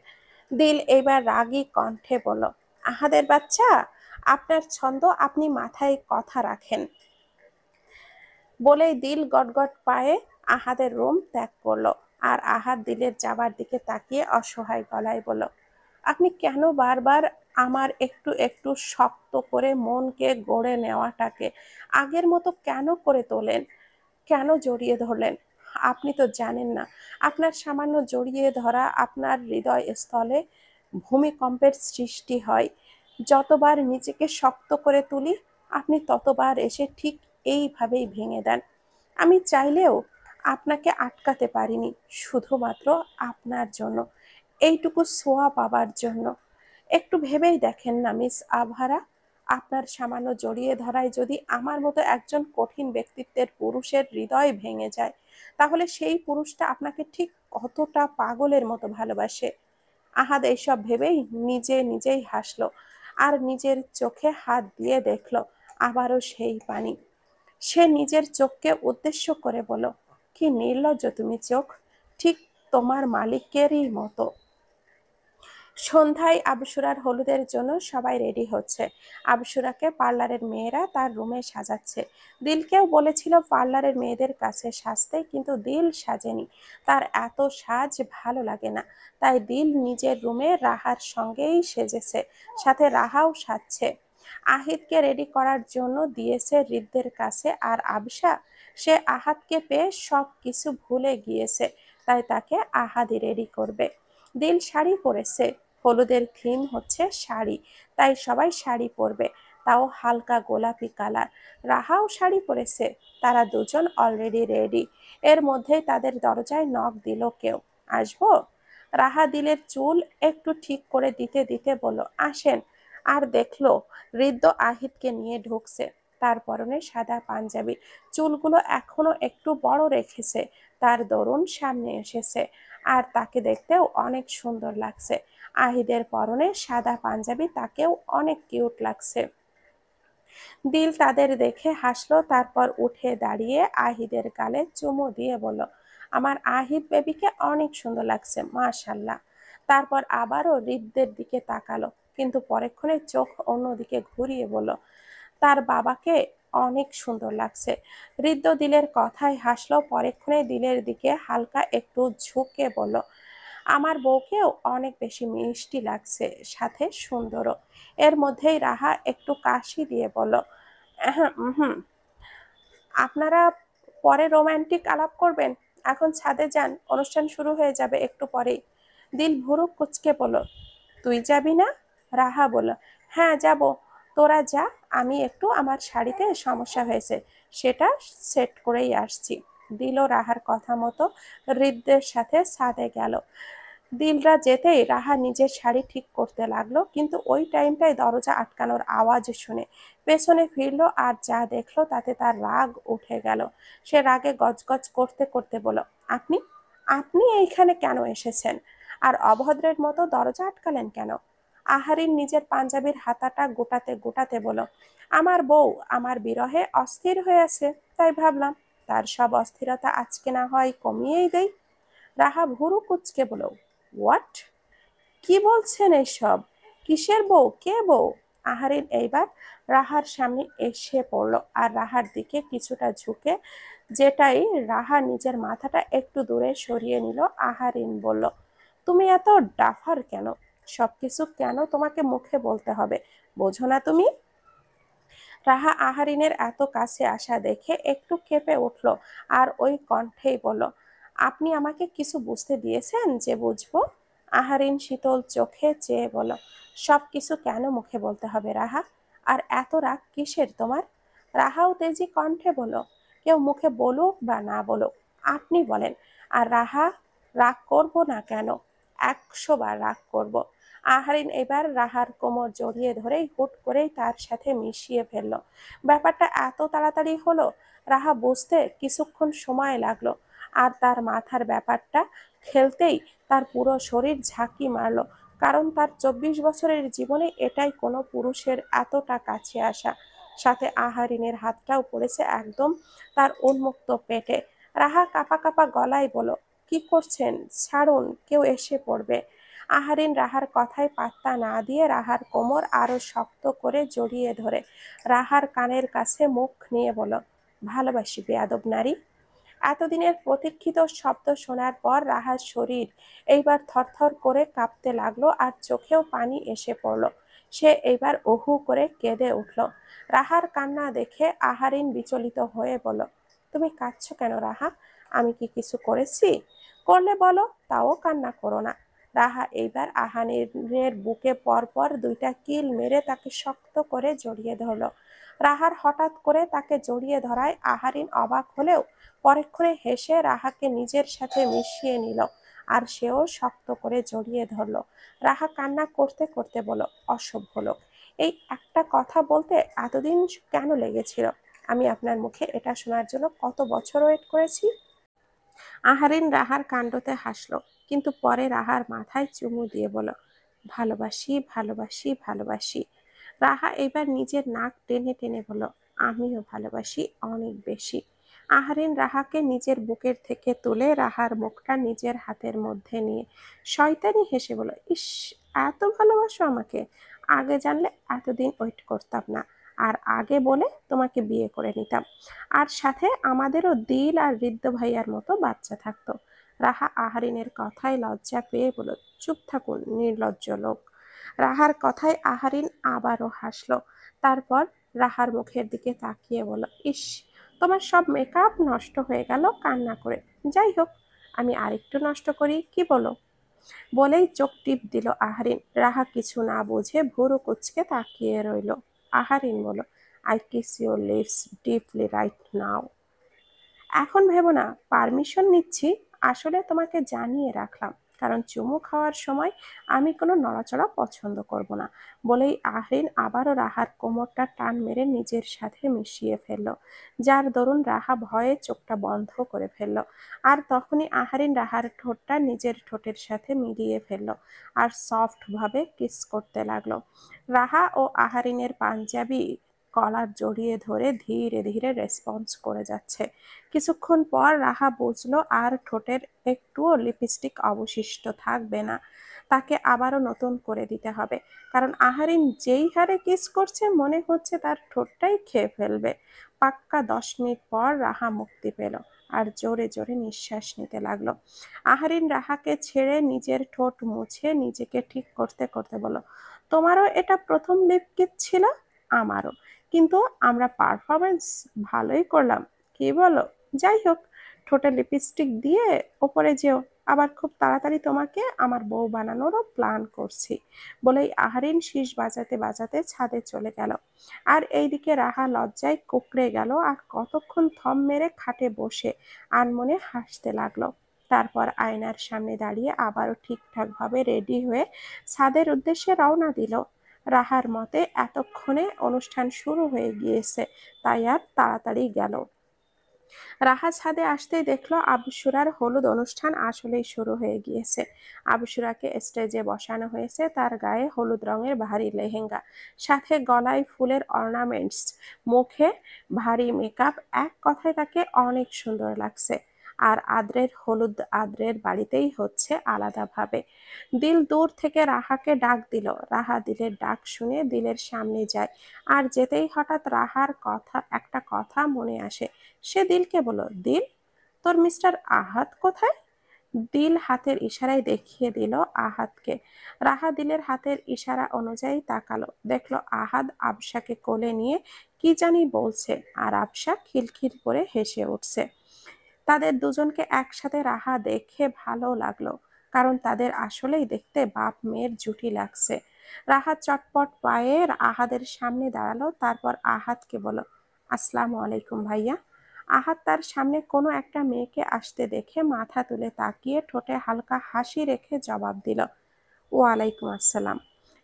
দিল এবার রাগী কণ্ঠে বলল, আহাদের বাচ্চা, আপনার ছন্দ, আপনি মাথায় কথা রাখেন। বলেই দিল গটগট পায়ে আহাদের রুম ত্যাগ করলো। আর আহাদ দিলের যাবার দিকে তাকিয়ে অসহায় গলায় বলল, আপনি কেন বারবার আমার একটু একটু শক্ত করে মনকে গড়ে নেওয়াটাকে আগের মতো কেন করে তোলেন? কেন জড়িয়ে ধরলেন? আপনি তো জানেন না, আপনার সামান্য জড়িয়ে ধরা আপনার হৃদয় স্থলে ভূমিকম্পের সৃষ্টি হয়। যতবার নিজেকে শক্ত করে তুলি, আপনি ততবার এসে ঠিক এইভাবেই ভেঙে দেন। আমি চাইলেও আপনাকে আটকাতে পারিনি, শুধুমাত্র আপনার জন্য, এইটুকু ছোঁয়া পাবার জন্য। একটু ভেবেই দেখেন না মিস আভারা, আপনার সামান্য জড়িয়ে ধরায় যদি আমার মতো একজন কঠিন ব্যক্তিত্বের পুরুষের হৃদয় ভেঙে যায়, তাহলে সেই পুরুষটা আপনাকে ঠিক কতটা পাগলের মতো ভালোবাসে। আহাদ এইসব ভেবেই নিজে নিজেই হাসলো, আর নিজের চোখে হাত দিয়ে দেখলো আবারও সেই পানি। সে নিজের চোখকে উদ্দেশ্য করে বলল, কি নির্লজ্জ তুমি চোখ, ঠিক তোমার মালিকেরই মতো। সন্ধ্যায় আবসুরার হলুদের জন্য সবাই রেডি হচ্ছে। আবসুরাকে পার্লারের মেয়েরা তার রুমে সাজাচ্ছে। দিলকেও বলেছিল পার্লারের মেয়েদের কাছে সাজতে, কিন্তু দিল সাজেনি, তার এত সাজ ভালো লাগে না। তাই দিল নিজের রুমে রাহার সঙ্গেই সেজেছে, সাথে রাহাও সাজছে। আহিদকে রেডি করার জন্য দিয়েছে হৃদ্যের কাছে, আর আবসা, সে আহাদকে পেয়ে সব কিছু ভুলে গিয়েছে, তাই তাকে আহাদি রেডি করবে। দিল শাড়ি পরেছে, হলুদের থিম হচ্ছে শাড়ি, তাই সবাই শাড়ি পরবে, তাও হালকা গোলাপি কালার। রাহাও শাড়ি পরেছে, তারা দুজন অলরেডি রেডি। এর মধ্যেই তাদের দরজায় নক দিল কেউ। আসবো? রাহা দিলের চুল একটু ঠিক করে দিতে দিতে বলল, আসেন। আর দেখলো হৃদ্য আহিদকে নিয়ে ঢুকছে। তার পরনে সাদা পাঞ্জাবি, চুলগুলো এখনো একটু বড় রেখেছে, তার দরুন সামনে এসেছে, আর তাকে দেখতেও অনেক সুন্দর লাগছে। আহিদের পরনে সাদা পাঞ্জাবি, তাকেও অনেক কিউট লাগছে। দিল তাদের দেখে হাসলো, তারপর উঠে দাঁড়িয়ে আহিদের গালে চুমু দিয়ে বলল, আমার আহিদ বেবিকে অনেক সুন্দর লাগছে, মাশাল্লাহ। তারপর আবারও হৃদ্যের দিকে তাকালো, কিন্তু পরেক্ষণে চোখ অন্যদিকে ঘুরিয়ে বলল, তার বাবাকে অনেক সুন্দর লাগছে। হৃদ্য দিলের কথায় হাসলো, পরেক্ষণে দিলের দিকে হালকা একটু ঝুঁকে বলল, আমার বউকেও অনেক বেশি মিষ্টি লাগছে, সাথে সুন্দরও। এর মধ্যেই রাহা একটু কাশি দিয়ে বলল, হুম, আপনারা পরে রোমান্টিক আলাপ করবেন, এখন ছাদে যান, অনুষ্ঠান শুরু হয়ে যাবে একটু পরেই। দিল ভুরু কুচকে বলল, তুই যাবি না? রাহা বলল, হ্যাঁ যাব, তোরা যা, আমি একটু আমার শাড়িতে সমস্যা হয়েছে সেটা সেট করেই আসছি। দিল রাহার কথা মতো হৃদ্যের সাথে ছাদে গেল। দিলরা যেতেই রাহা নিজের শাড়ি ঠিক করতে লাগলো, কিন্তু ওই টাইমটায় দরজা আটকানোর আওয়াজ শুনে পেছনে ফিরলো, আর যা দেখলো তাতে তার রাগ উঠে গেল। সে রাগে গজগজ করতে করতে বলল, আপনি আপনি এইখানে কেন এসেছেন? আর অভদ্রের মতো দরজা আটকালেন কেন? আহারিন নিজের পাঞ্জাবির হাতাটা গোটাতে গোটাতে বলল, আমার বউ আমার বিরহে অস্থির হয়ে আছে, তাই ভাবলাম তার সব অস্থিরতা আজকে না হয় কমিয়েই দেই। রাহা ভুরু কুচকে বলল, হোয়াট? কি বলছেন এসব? কিসের বউ? কে বউ? আহারিন এইবার রাহার সামনে এসে পড়ল, আর রাহার দিকে কিছুটা ঝুঁকে, যেটাই রাহা নিজের মাথাটা একটু দূরে সরিয়ে নিল। আহারিন বলল, তুমি এত ডাফার কেন? সবকিছু কেন তোমাকে মুখে বলতে হবে? বোঝো না তুমি? রাহা আহারিনের এত কাছে আসা দেখে একটু কেঁপে উঠল, আর ওই কণ্ঠেই বলল, আপনি আমাকে কিছু বুঝতে দিয়েছেন যে বুঝবো? আহারিন শীতল চোখে চেয়ে বলল, সবকিছু কেন মুখে বলতে হবে রাহা? আর এত রাগ কিসের তোমার? রাহাও তেজি কণ্ঠে বলল, কেউ মুখে বলুক বা না বলুক, আপনি বলেন। আর রাহা, রাগ করব না কেন? 100 বার রাগ করব। আহারিন এবার রাহার কোমর জড়িয়ে ধরেই হুট করেই তার সাথে মিশিয়ে ফেলল। ব্যাপারটা এত তাড়াতাড়ি হলো, রাহা বুঝতে কিছুক্ষণ সময় লাগলো। আর তার মাথার ব্যাপারটা খেলতেই তার পুরো শরীর ঝাঁকি মারল, কারণ তার 24 বছরের জীবনে এটাই কোনো পুরুষের এতটা কাছে আসা। সাথে আহারিনের হাতটাও পড়েছে একদম তার উন্মুক্ত পেটে। রাহা কাঁপা কাঁপা গলায় বলল, কি করছেন? ছাড়ুন, কেউ এসে পড়বে। আহারিন রাহার কথায় পাত্তা না দিয়ে রাহার কোমর আরো শক্ত করে জড়িয়ে ধরে রাহার কানের কাছে মুখ নিয়ে বলল, ভালোবাসি বেয়াদব নারী। এতদিনের প্রতীক্ষিত শব্দ শোনার পর রাহার শরীর এইবার থরথর করে কাঁপতে লাগলো, আর চোখেও পানি এসে পড়ল। সে এইবার উহু করে কেঁদে উঠল। রাহার কান্না দেখে আহারিন বিচলিত হয়ে বলল, তুমি কাঁদছো কেন রাহা? আমি কি কিছু করেছি? করলে বলো, তাও কান্না করো না। রাহা এইবার আহারিনের বুকে পরপর 2টা কিল মেরে তাকে শক্ত করে জড়িয়ে ধরল। রাহার হঠাৎ করে তাকে জড়িয়ে ধরায় আহারিন অবাক হলেও পরক্ষণে হেসে রাহাকে নিজের সাথে মিশিয়ে নিল, আর সেও শক্ত করে জড়িয়ে ধরল। রাহা কান্না করতে করতে বলল, অসভ্য লোক, এই একটা কথা বলতে এতদিন কেন লেগেছিল? আমি আপনার মুখে এটা শোনার জন্য কত বছর ওয়েট করেছি। আহারিন রাহার কাণ্ডতে হাসলো, কিন্তু পরে রাহার মাথায় চুমু দিয়ে বলল, ভালোবাসি ভালোবাসি ভালোবাসি। রাহা এবার নিজের নাক টেনে টেনে বলল, আমিও ভালোবাসি অনেক বেশি। আহারিন রাহাকে নিজের বুকের থেকে তুলে রাহার মুখটা নিজের হাতের মধ্যে নিয়ে শয়তানি হেসে বলল, ইস, এত ভালোবাসো আমাকে? আগে জানলে এতদিন ওয়েট করতাম না, আর আগে বলে তোমাকে বিয়ে করে নিতাম, আর সাথে আমাদেরও দিল আর হৃদ্য ভাইয়ার মতো বাচ্চা থাকতো। রাহা আহারিনের কথায় লজ্জা পেয়ে বলল, চুপ থাকুন নির্লজ্জ লোক। রাহার কথায় আহারিন আবারও হাসলো, তারপর রাহার মুখের দিকে তাকিয়ে বলল, ইস, তোমার সব মেকআপ নষ্ট হয়ে গেল কান্না করে। যাই হোক, আমি আরেকটু নষ্ট করি, কি বলো? বলেই চোখ টিপ দিল আহারিন। রাহা কিছু না বুঝে ভুরু কুচকে তাকিয়ে রইল। আহারিন বলল, I kiss your lips deeply right now. এখন ভেবো না পারমিশন নিচ্ছি, আসলে তোমাকে জানিয়ে রাখলাম কারণ চুমু খাওয়ার সময় আমি কোনো নড়াচড়া পছন্দ করব না। বলেই আহরিন আবারও রাহার কোমরটা টান মেরে নিজের সাথে মিশিয়ে ফেলল, যার দরুন রাহা ভয়ে চোখটা বন্ধ করে ফেলল। আর তখনই আহরিন রাহার ঠোঁটটা নিজের ঠোঁটের সাথে মিলিয়ে ফেলল আর সফট ভাবে কিস করতে লাগলো। রাহা ও আহরিনের পাঞ্জাবি কলার জড়িয়ে ধরে ধীরে ধীরে রেসপন্স করে যাচ্ছে। কিছুক্ষণ পর রাহা বুঝলো আর ঠোঁটের একটুও লিপস্টিক অবশিষ্ট থাকবে না, তাকে আবারও নতুন করে দিতে হবে। কারণ আহারিন যেই হারে কিস করছে মনে হচ্ছে তার ঠোঁটটাই খেয়ে ফেলবে। পাক্কা 10 মিনিট পর রাহা মুক্তি পেল আর জোরে জোরে নিঃশ্বাস নিতে লাগলো। আহারিন রাহাকে ছেড়ে নিজের ঠোঁট মুছে নিজেকে ঠিক করতে করতে বলল, তোমারও এটা প্রথম লিপ কিস ছিল? আমারও। কিন্তু আমরা পারফরমেন্স ভালোই করলাম, কি বলো? যাই হোক, ঠোঁটে লিপস্টিক দিয়ে ওপরে যেও, আবার খুব তাড়াতাড়ি তোমাকে আমার বউ বানানোরও প্ল্যান করছি। বলেই আহারিন শীষ বাজাতে বাজাতে ছাদে চলে গেল। আর এইদিকে রাহা লজ্জায় কুঁকড়ে গেল আর কতক্ষণ থম মেরে খাটে বসে আনমনে হাসতে লাগলো। তারপর আয়নার সামনে দাঁড়িয়ে আবারও ঠিকঠাক ভাবে রেডি হয়ে ছাদের উদ্দেশ্যে রওনা দিল। রাহার মতে এতক্ষণে অনুষ্ঠান শুরু হয়ে গিয়েছে, তাই আর তাড়াতাড়ি গেল। রাহা ছাদে আসতেই দেখলো আবুসুরার হলুদ অনুষ্ঠান আসলেই শুরু হয়ে গিয়েছে। আবুসুরাকে স্টেজে বসানো হয়েছে, তার গায়ে হলুদ রঙের ভারী লেহেঙ্গা, সাথে গলায় ফুলের অর্নামেন্টস, মুখে ভারী মেকআপ, এক কথায় তাকে অনেক সুন্দর লাগছে। আর আদ্রের হলুদ আদ্রের বাড়িতেই হচ্ছে আলাদাভাবে। দিল দূর থেকে রাহাকে ডাক দিল। রাহা দিলের ডাক শুনে দিলের সামনে যায়, আর যেতেই হঠাৎ রাহার একটা কথা মনে আসে। সে দিলকে বলল, দিল, তোর মিস্টার আহাদ কোথায়? দিল হাতের ইশারায় দেখিয়ে দিল আহাদকে। রাহা দিলের হাতের ইশারা অনুযায়ী তাকালো, দেখলো আহাদ আবসাকে কোলে নিয়ে কি জানি বলছে, আর আবসা খিলখিল করে হেসে উঠছে। তাদের দুজনকে একসাথে রাহা দেখে ভালো লাগলো, কারণ তাদের আসলেই দেখতে বাপ মেয়ের জুটি লাগছে। রাহা চটপট পায়ে আহাদের সামনে দাঁড়ালো, তারপর আহাদকে বলল, আসসালামু আলাইকুম ভাইয়া। আহাদ তার সামনে কোনো একটা মেয়েকে আসতে দেখে মাথা তুলে তাকিয়ে ঠোঁটে হালকা হাসি রেখে জবাব দিল, ওয়ালাইকুম আসসালাম।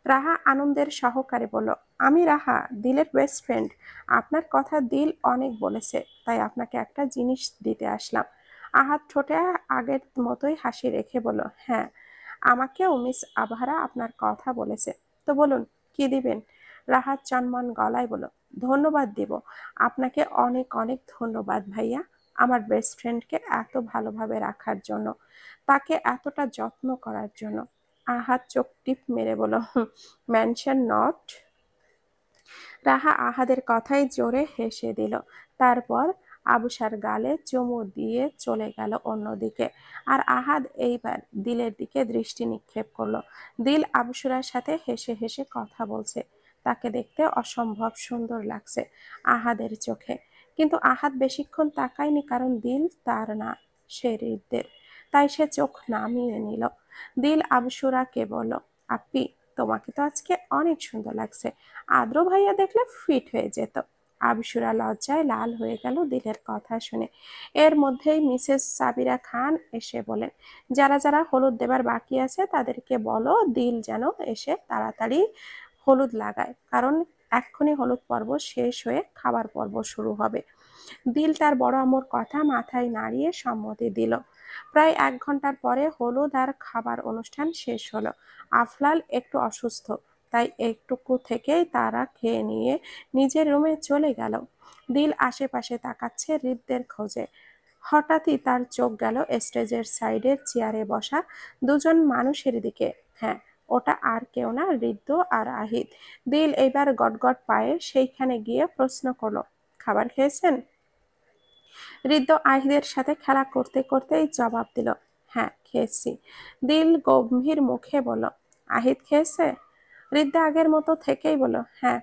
রাহা আনন্দের সহকারে বলল, আমি রাহা, দিলের বেস্ট ফ্রেন্ড। আপনার কথা দিল অনেক বলেছে, তাই আপনাকে একটা জিনিস দিতে আসলাম। আহাদ ঠোঁটে আগের মতোই হাসি রেখে বলল, হ্যাঁ, আমাকেও মিস আভারা আপনার কথা বলেছে, তো বলুন কি দিবেন। রাহাত চনমন গলায় বলল, ধন্যবাদ দিব। আপনাকে অনেক অনেক ধন্যবাদ ভাইয়া, আমার বেস্ট ফ্রেন্ডকে এত ভালোভাবে রাখার জন্য, তাকে এতটা যত্ন করার জন্য। আহাদ চোখ টিপ মেরে বলল, মেনশন নট। রাহা আহাদের কথাই জোরে হেসে দিল। তারপর আবুসার গালে চুমু দিয়ে চলে গেল অন্যদিকে। আর আহাদ এইবার দিলের দিকে দৃষ্টি নিক্ষেপ করলো। দিল আবুসুরার সাথে হেসে হেসে কথা বলছে, তাকে দেখতে অসম্ভব সুন্দর লাগছে আহাদের চোখে। কিন্তু আহাদ বেশিক্ষণ তাকায়নি, কারণ দিল তার না, সে হৃদের। তাই সে চোখ নামিয়ে নিল। দিল আবসুরাকে বলল, আপি, তোমাকে তো আজকে অনেক সুন্দর লাগছে, আদ্র ভাইয়া দেখলে ফিট হয়ে যেত। আবসুরা লজ্জায় লাল হয়ে গেল দিলের কথা শুনে। এর মধ্যেই মিসেস সাবিরা খান এসে বলেন, যারা যারা হলুদ দেবার বাকি আছে তাদেরকে বলো দিল যেন এসে তাড়াতাড়ি হলুদ লাগায়, কারণ এক্ষুনি হলুদ পর্ব শেষ হয়ে খাবার পর্ব শুরু হবে। দিল তার বড় আম্মুর কথা মাথায় নাড়িয়ে সম্মতি দিল। প্রায় 1 ঘন্টার পরে হলুদ আর খাবার অনুষ্ঠান শেষ হলো। আফলাল একটু অসুস্থ, তাই একটুকু থেকেই তারা খেয়ে নিয়ে নিজের রুমে চলে গেল। দিল আশেপাশে তাকাচ্ছে হৃদদের খোঁজে। হঠাৎই তার চোখ গেল স্টেজের সাইডের চেয়ারে বসা দুজন মানুষের দিকে। হ্যাঁ, ওটা আর কেউ না, হৃদ্য আর আহিদ। দিল এইবার গটগট পায়ে সেইখানে গিয়ে প্রশ্ন করলো, খাবার খেয়েছেন? হৃদ্য আহিদের সাথে খেলা করতে করতেই জবাব দিল, হ্যাঁ খেয়েছি। দিল গম্ভীর মুখে বলল, আহিদ খেয়েছে? হৃদ্য আগের মতো থেকেই বলল, হ্যাঁ।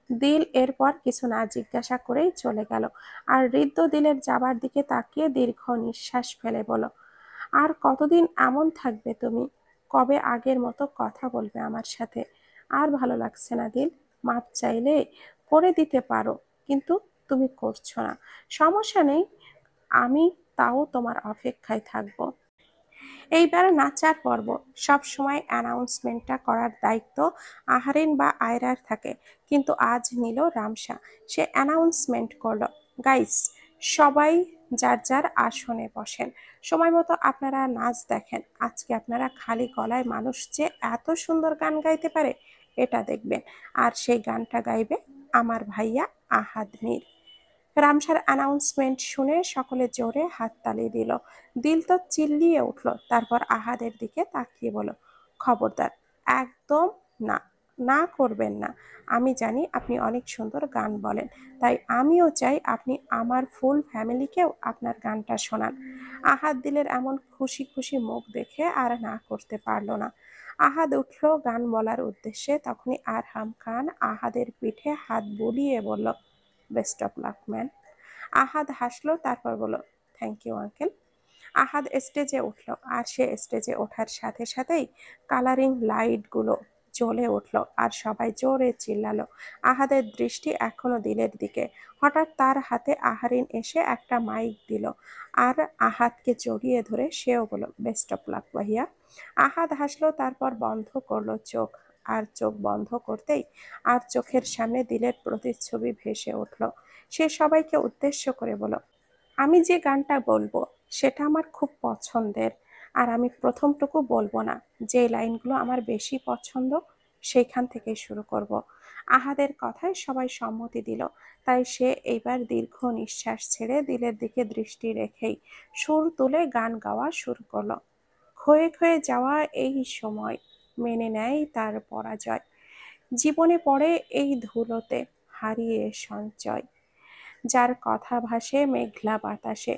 দিল এরপর কিছু না জিজ্ঞাসা করেই চলে গেল। আর হৃদ্য দিলের যাবার দিকে তাকিয়ে দীর্ঘ নিঃশ্বাস ফেলে বলল, আর কতদিন এমন থাকবে তুমি? কবে আগের মতো কথা বলবে আমার সাথে? আর ভালো লাগছে না দিল, মাপ চাইলে করে দিতে পারো, কিন্তু তুমি করছো না। সমস্যা নেই, আমি তাও তোমার অপেক্ষায় থাকবো। এইবার নাচার পর্ব। সব সময় অ্যানাউন্সমেন্টটা করার দায়িত্ব আহারিন বা আয়রার থাকে, কিন্তু আজ নিল রামসা। সে অ্যানাউন্সমেন্ট করলো, গাইস সবাই যার যার আসনে বসেন, সময় মতো আপনারা নাচ দেখেন। আজকে আপনারা খালি গলায় মানুষ যে এত সুন্দর গান গাইতে পারে এটা দেখবেন, আর সেই গানটা গাইবে আমার ভাইয়া আহাদ মীর। রামসার অ্যানাউন্সমেন্ট শুনে সকলে জোরে হাততালি দিল। দিল তো চিল্লিয়ে উঠল, তারপর আহাদের দিকে তাকিয়ে বলল, খবরদার, একদম না, না করবেন না। আমি জানি আপনি অনেক সুন্দর গান বলেন, তাই আমিও চাই আপনি আমার ফুল ফ্যামিলিকেও আপনার গানটা শোনান। আহাদ দিলের এমন খুশি খুশি মুখ দেখে আর না করতে পারল না। আহাদ উঠল গান বলার উদ্দেশ্যে, তখনই আরহাম খান আহাদের পিঠে হাত বুলিয়ে বলল, বেস্ট অফ লাক ম্যান। আহাদ হাসলো, তারপর বলল, থ্যাংক ইউ আঙ্কেল। আহাদ স্টেজে উঠলো, আর সে স্টেজে ওঠার সাথে সাথেই কালারিং লাইটগুলো জ্বলে উঠলো, আর সবাই জোরে চিল্লালো। আহাদের দৃষ্টি এখনো দিলের দিকে। হঠাৎ তার হাতে আহারিন এসে একটা মাইক দিল, আর আহাদকে জড়িয়ে ধরে সেও বলল, বেস্ট অফ লাক ভাইয়া। আহাদ হাসলো, তারপর বন্ধ করলো চোখ, আর চোখ বন্ধ করতেই আর চোখের সামনে দিলের প্রতিচ্ছবি ভেসে উঠল। সে সবাইকে উদ্দেশ্য করে বলল, আমি যে গানটা বলবো সেটা আমার খুব পছন্দের, আর আমি প্রথমটুকু বলবো না, যে লাইনগুলো আমার বেশি পছন্দ সেইখান থেকেই শুরু করব। আহাদের কথায় সবাই সম্মতি দিল, তাই সে এইবার দীর্ঘ নিঃশ্বাস ছেড়ে দিলের দিকে দৃষ্টি রেখেই সুর তুলে গান গাওয়া শুরু করলো। ক্ষয়ে ক্ষয়ে যাওয়া এই সময় মেনে নেয় তার পরাজয়, জীবনে পড়ে এই ধুলোতে হারিয়ে সঞ্চয়। যার কথা ভাসে মেঘলা বাতাসে,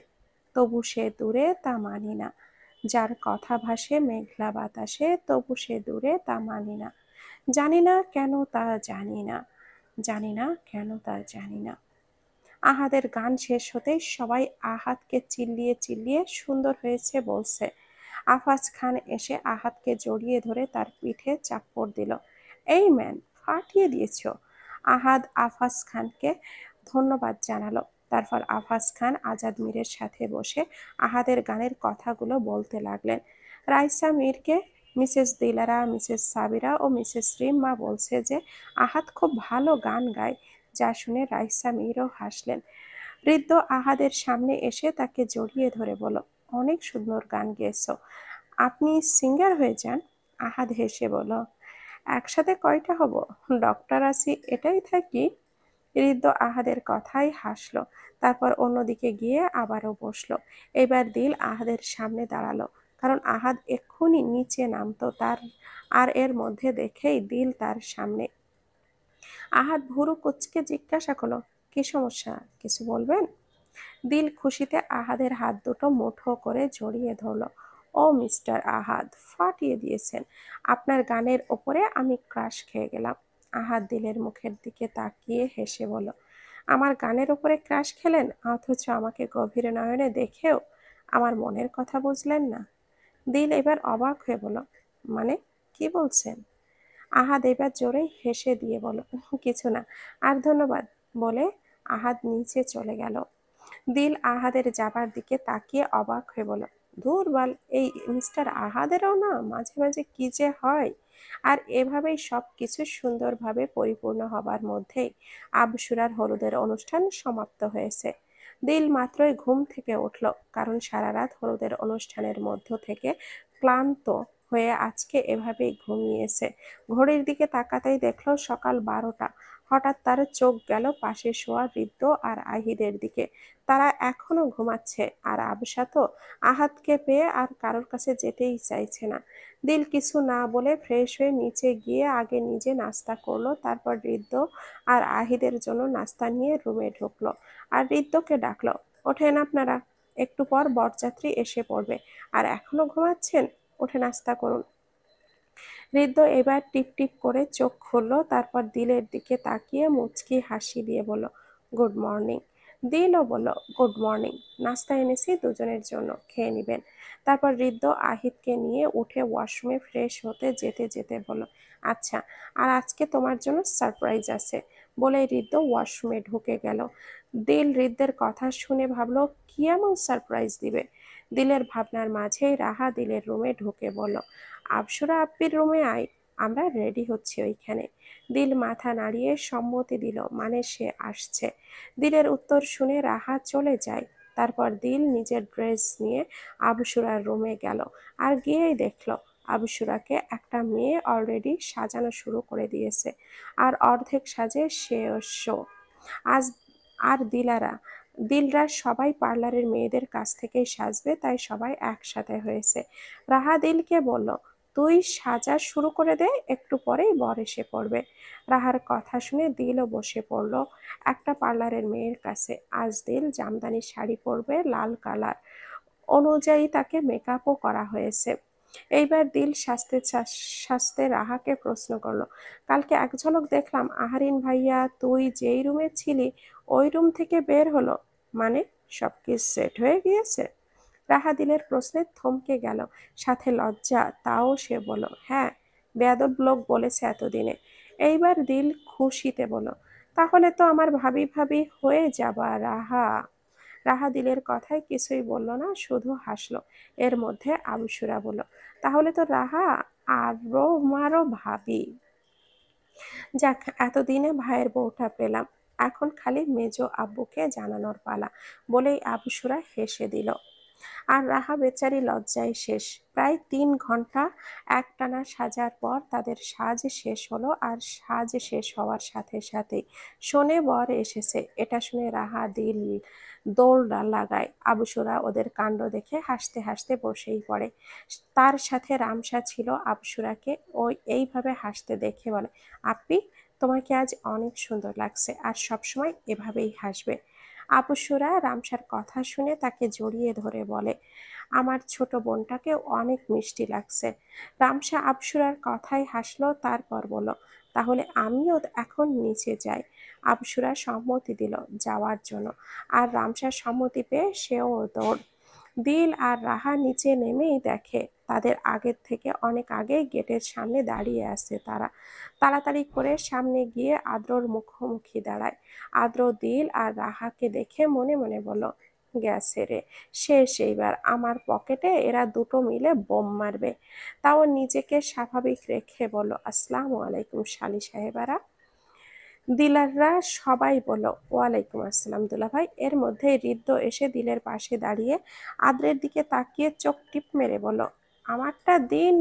তবু সে দূরে তা মানি না। যার কথা ভাসে মেঘলা বাতাসে, তবু সে দূরে তা মানি না। জানি না কেন তা জানি না, জানি না কেন তা জানি না। আহাদের গান শেষ হতেই সবাই আহাদকে চিল্লিয়ে চিল্লিয়ে সুন্দর হয়েছে বলছে। আফাজ খান এসে আহাদকে জড়িয়ে ধরে তার পিঠে চাপ্পড় দিল, এই ম্যান, ফাটিয়ে দিয়েছ। আহাদ আফাজ খানকে ধন্যবাদ জানালো। তারপর আফাজ খান আজাদ মীরের সাথে বসে আহাদের গানের কথাগুলো বলতে লাগলেন। রাইসা মীরকে মিসেস দিলারা, মিসেস সাবিরা ও মিসেস রিম্মা বলছে যে আহাদ খুব ভালো গান গায়, যা শুনে রাইসা মীরও হাসলেন। ঋদ্ধ আহাদের সামনে এসে তাকে জড়িয়ে ধরে বলল, অনেক সুন্দর গান গেয়েছো, আপনি সিঙ্গার হয়ে যান। আহাদ হেসে বলল, একসাথে কয়টা হব, ডক্টর আছি এটাই থাকি। ঋদ্ধ আহাদের কথাই হাসলো, তারপর অন্যদিকে গিয়ে আবারও বসলো। এবার দিল আহাদের সামনে দাঁড়ালো, কারণ আহাদ এক্ষুনি নিচে নামতো তার, আর এর মধ্যে দেখেই দিল তার সামনে। আহাদ ভুরু কুঁচকে জিজ্ঞাসা করলো, কি সমস্যা, কিছু বলবেন? দিল খুশিতে আহাদের হাত দুটো মুঠো করে জড়িয়ে ধরলো। ও মিস্টার আহাদ, ফাটিয়ে দিয়েছেন, আপনার গানের ওপরে আমি ক্রাশ খেয়ে গেলাম। আহাদ দিলের মুখের দিকে তাকিয়ে হেসে বলল, আমার গানের ওপরে ক্রাশ খেলেন, অথচ আমাকে গভীর নয়নে দেখেও আমার মনের কথা বুঝলেন না? দিল এবার অবাক হয়ে বলল, মানে কি বলছেন? আহাদ এবার জোরে হেসে দিয়ে বলল, কিছু না, আর ধন্যবাদ বলে আহাদ নিচে চলে গেল। দিল আহাদের যাবার দিকে তাকিয়ে অবাক হয়ে বলল, ধুর বাল, এই মিস্টার আহাদেরও না মাঝে মাঝে কি যে হয়। আর এভাবেই সব কিছু সুন্দরভাবে পরিপূর্ণ হবার মধ্যেই আবশুরার হলুদের অনুষ্ঠান সমাপ্ত হয়েছে। দিল মাত্রই ঘুম থেকে উঠল, কারণ সারা রাত হলুদের অনুষ্ঠানের মধ্য থেকে ক্লান্ত হয়ে আজকে এভাবেই ঘুমিয়েছে। ঘড়ির দিকে তাকাতেই দেখলো সকাল 12টা। হঠাৎ তার চোখ গেল পাশে শোয়া ঋদ্ধ আর আহিদের দিকে। তারা এখনো ঘুমাচ্ছে, আর আবসা তো আহাদকে পেয়ে আর কারোর কাছে যেতেই চাইছে না। দিল কিছু না বলে ফ্রেশ হয়ে নিচে গিয়ে আগে নিজে নাস্তা করলো, তারপর ঋদ্ধ আর আহিদের জন্য নাস্তা নিয়ে রুমে ঢুকলো, আর ঋদ্ধকে ডাকলো, ওঠেন আপনারা, একটু পর বরযাত্রী এসে পড়বে, আর এখনো ঘুমাচ্ছেন, উঠে নাস্তা করুন। ঋদ্ধ এবার টিপ টিপ করে চোখ খুললো, তারপর দিলের দিকে তাকিয়ে মুচকি হাসি দিয়ে বলল, গুড মর্নিং। দিলও বলল, গুড মর্নিং, নাস্তা এনেছি দুজনের জন্য, খেয়ে নিবেন। তারপর ঋদ্ধ আহিদকে নিয়ে উঠে ওয়াশরুমে ফ্রেশ হতে যেতে যেতে বলল, আচ্ছা, আর আজকে তোমার জন্য সারপ্রাইজ আছে, বলে ঋদ্ধ ওয়াশরুমে ঢুকে গেল। দিল ঋদ্ধের কথা শুনে ভাবলো কি এমন সারপ্রাইজ দিবে। দিলের ভাবনার মাঝেই রাহা দিলের রুমে ঢুকে বলল, আবসুরা আপ্পির রুমে আয়, আমরা রেডি হচ্ছি ওইখানে। দিল মাথা নাড়িয়ে সম্মতি দিল, মানে সে আসছে। দিলের উত্তর শুনে রাহা চলে যায়। তারপর দিল নিজের ড্রেস নিয়ে আবসুরার রুমে গেল, আর গিয়েই দেখলো আবসুরাকে একটা মেয়ে অলরেডি সাজানো শুরু করে দিয়েছে, আর অর্ধেক সাজে সেও। আজ আর দিলরা সবাই পার্লারের মেয়েদের কাছ থেকেই সাজবে, তাই সবাই একসাথে হয়েছে। রাহা দিলকে বলল, তুই সাজা শুরু করে দে, একটু পরেই বর এসে পড়বে। রাহার কথা শুনে দিলও বসে পড়ল একটা পার্লারের মেয়ের কাছে। আজ দিল জামদানি শাড়ি পরবে, লাল কালার অনুযায়ী তাকে মেকআপও করা হয়েছে। এইবার দিল সাজতে রাহাকে প্রশ্ন করলো, কালকে এক ঝলক দেখলাম আহারিন ভাইয়া তুই যেই রুমে ছিলি ওই রুম থেকে বের হলো, মানে সব কি সেট হয়ে গিয়েছে? রাহা দিলের প্রশ্নে থমকে গেল, সাথে লজ্জা। তাও সে বলল, হ্যাঁ, বেয়াদব লোক বলেছে এতদিনে। এইবার দিল খুশিতে বলল, তাহলে তো আমার ভাবি ভাবি হয়ে যাবা রাহা। রাহা দিলের কথায় কিছুই বলল না, শুধু হাসলো। এর মধ্যে আবুসুরা বলল, তাহলে তো রাহা আরো মারো ভাবি। যাক, এতদিনে ভাইয়ের বউটা পেলাম, এখন খালি মেজো আব্বুকে জানানোর পালা, বলেই আবুসুরা হেসে দিল। আর রাহা বেচারি লজ্জায় শেষ। প্রায় 3 ঘন্টা একটানা সাজার পর তাদের সাজ শেষ হলো, আর সাজ শেষ হওয়ার সাথে সাথেই শোনে বর এসেছে। এটা শুনে রাহা দিল দৌড় লাগায়। আবুসুরা ওদের কাণ্ড দেখে হাসতে হাসতে বসেই পড়ে। তার সাথে রামসা ছিল। আবুসুরাকে ওই এইভাবে হাসতে দেখে বলে, আপি, তোমাকে আজ অনেক সুন্দর লাগছে, আর সবসময় এভাবেই হাসবে। আবুসুরা রামসার কথা শুনে তাকে জড়িয়ে ধরে বলে, আমার ছোট বোনটাকে অনেক মিষ্টি লাগছে। রামসা আবসুরার কথায় হাসলো, তারপর বলল, তাহলে আমিও এখন নিচে যাই। আবসুরা সম্মতি দিল যাওয়ার জন্য, আর রামসার সম্মতি পেয়ে সেও দৌড়। দিল আর রাহা নিচে নেমেই দেখে তাদের আগের থেকে অনেক আগে গেটের সামনে দাঁড়িয়ে আছে তারা। তাড়াতাড়ি করে সামনে গিয়ে আদ্রর মুখোমুখি দাঁড়ায়। আদ্র দিল আর রাহাকে দেখে মনে মনে বলল, গেছে রে, শেষ এইবার, আমার পকেটে এরা দুটো মিলে বোম মারবে। তাও নিজেকে স্বাভাবিক রেখে বলল, আসসালামু আলাইকুম শালি সাহেবারা। দিলাররা সবাই বলল, ওয়ালাইকুম আসসালাম দুলাভাই। এর মধ্যে ঋদ্ধ এসে দিলের পাশে দাঁড়িয়ে আদ্রের দিকে তাকিয়ে চোখ টিপ মেরে বলল, আমারটা দিন,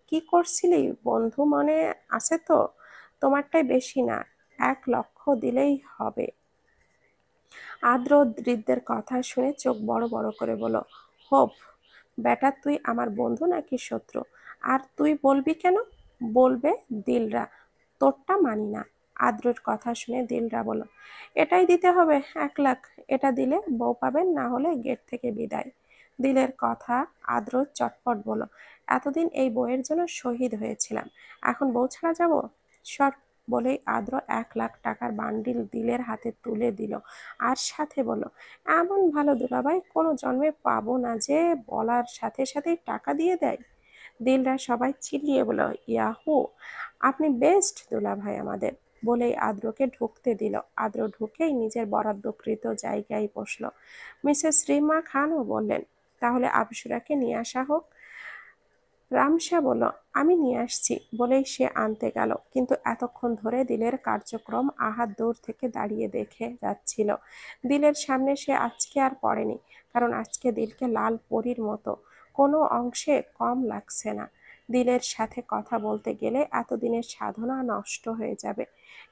কি করছিলি বন্ধু, মনে আছে তো? তোমারটাই বেশি না, 1 লক্ষ দিলেই হবে। আদ্র ঋদ্ধের কথা শুনে চোখ বড় বড় করে বলল, হোপ বেটা, তুই আমার বন্ধু নাকি শত্রু? আর তুই বলবি কেন? বলবে দিলরা, তোরটা মানি না। আদ্রর কথা শুনে দিলরা বলল, এটাই দিতে হবে 1 লাখ, এটা দিলে বউ পাবেন, না হলে গেট থেকে বিদায়। দিলের কথা আদ্র চটপট বলল, এতদিন এই বউয়ের জন্য শহীদ হয়েছিলাম, এখন বউ ছাড়া যাব? সর। বলেই আদ্র 1 লাখ টাকার বান্ডিল দিলের হাতে তুলে দিল, আর সাথে বলল, এমন ভালো দুলাভাই কোনো জন্মে পাবো না যে বলার সাথে সাথেই টাকা দিয়ে দেয়। দিলরা সবাই চিল্লিয়ে বলল, ইয়াহু, আপনি বেস্ট দুলাভাই আমাদের। বলেই আদ্রকে ঢুকতে দিল। আদ্র ঢুকেই নিজের বরাদ্দকৃত জায়গায় বসলো। মিসেস রিমা খানও বললেন, তাহলে আবসুরাকে নিয়ে আসা হোক। রামসা বলল, আমি নিয়ে আসছি, বলেই সে আনতে গেল। কিন্তু এতক্ষণ ধরে দিলের কার্যক্রম আহাত দূর থেকে দাঁড়িয়ে দেখে যাচ্ছিল। দিলের সামনে সে আজকে আর পড়েনি, কারণ আজকে দিলকে লাল পরীর মতো কোনো অংশে কম লাগছে না। দিলের সাথে কথা বলতে গেলে এতদিনের সাধনা নষ্ট হয়ে যাবে।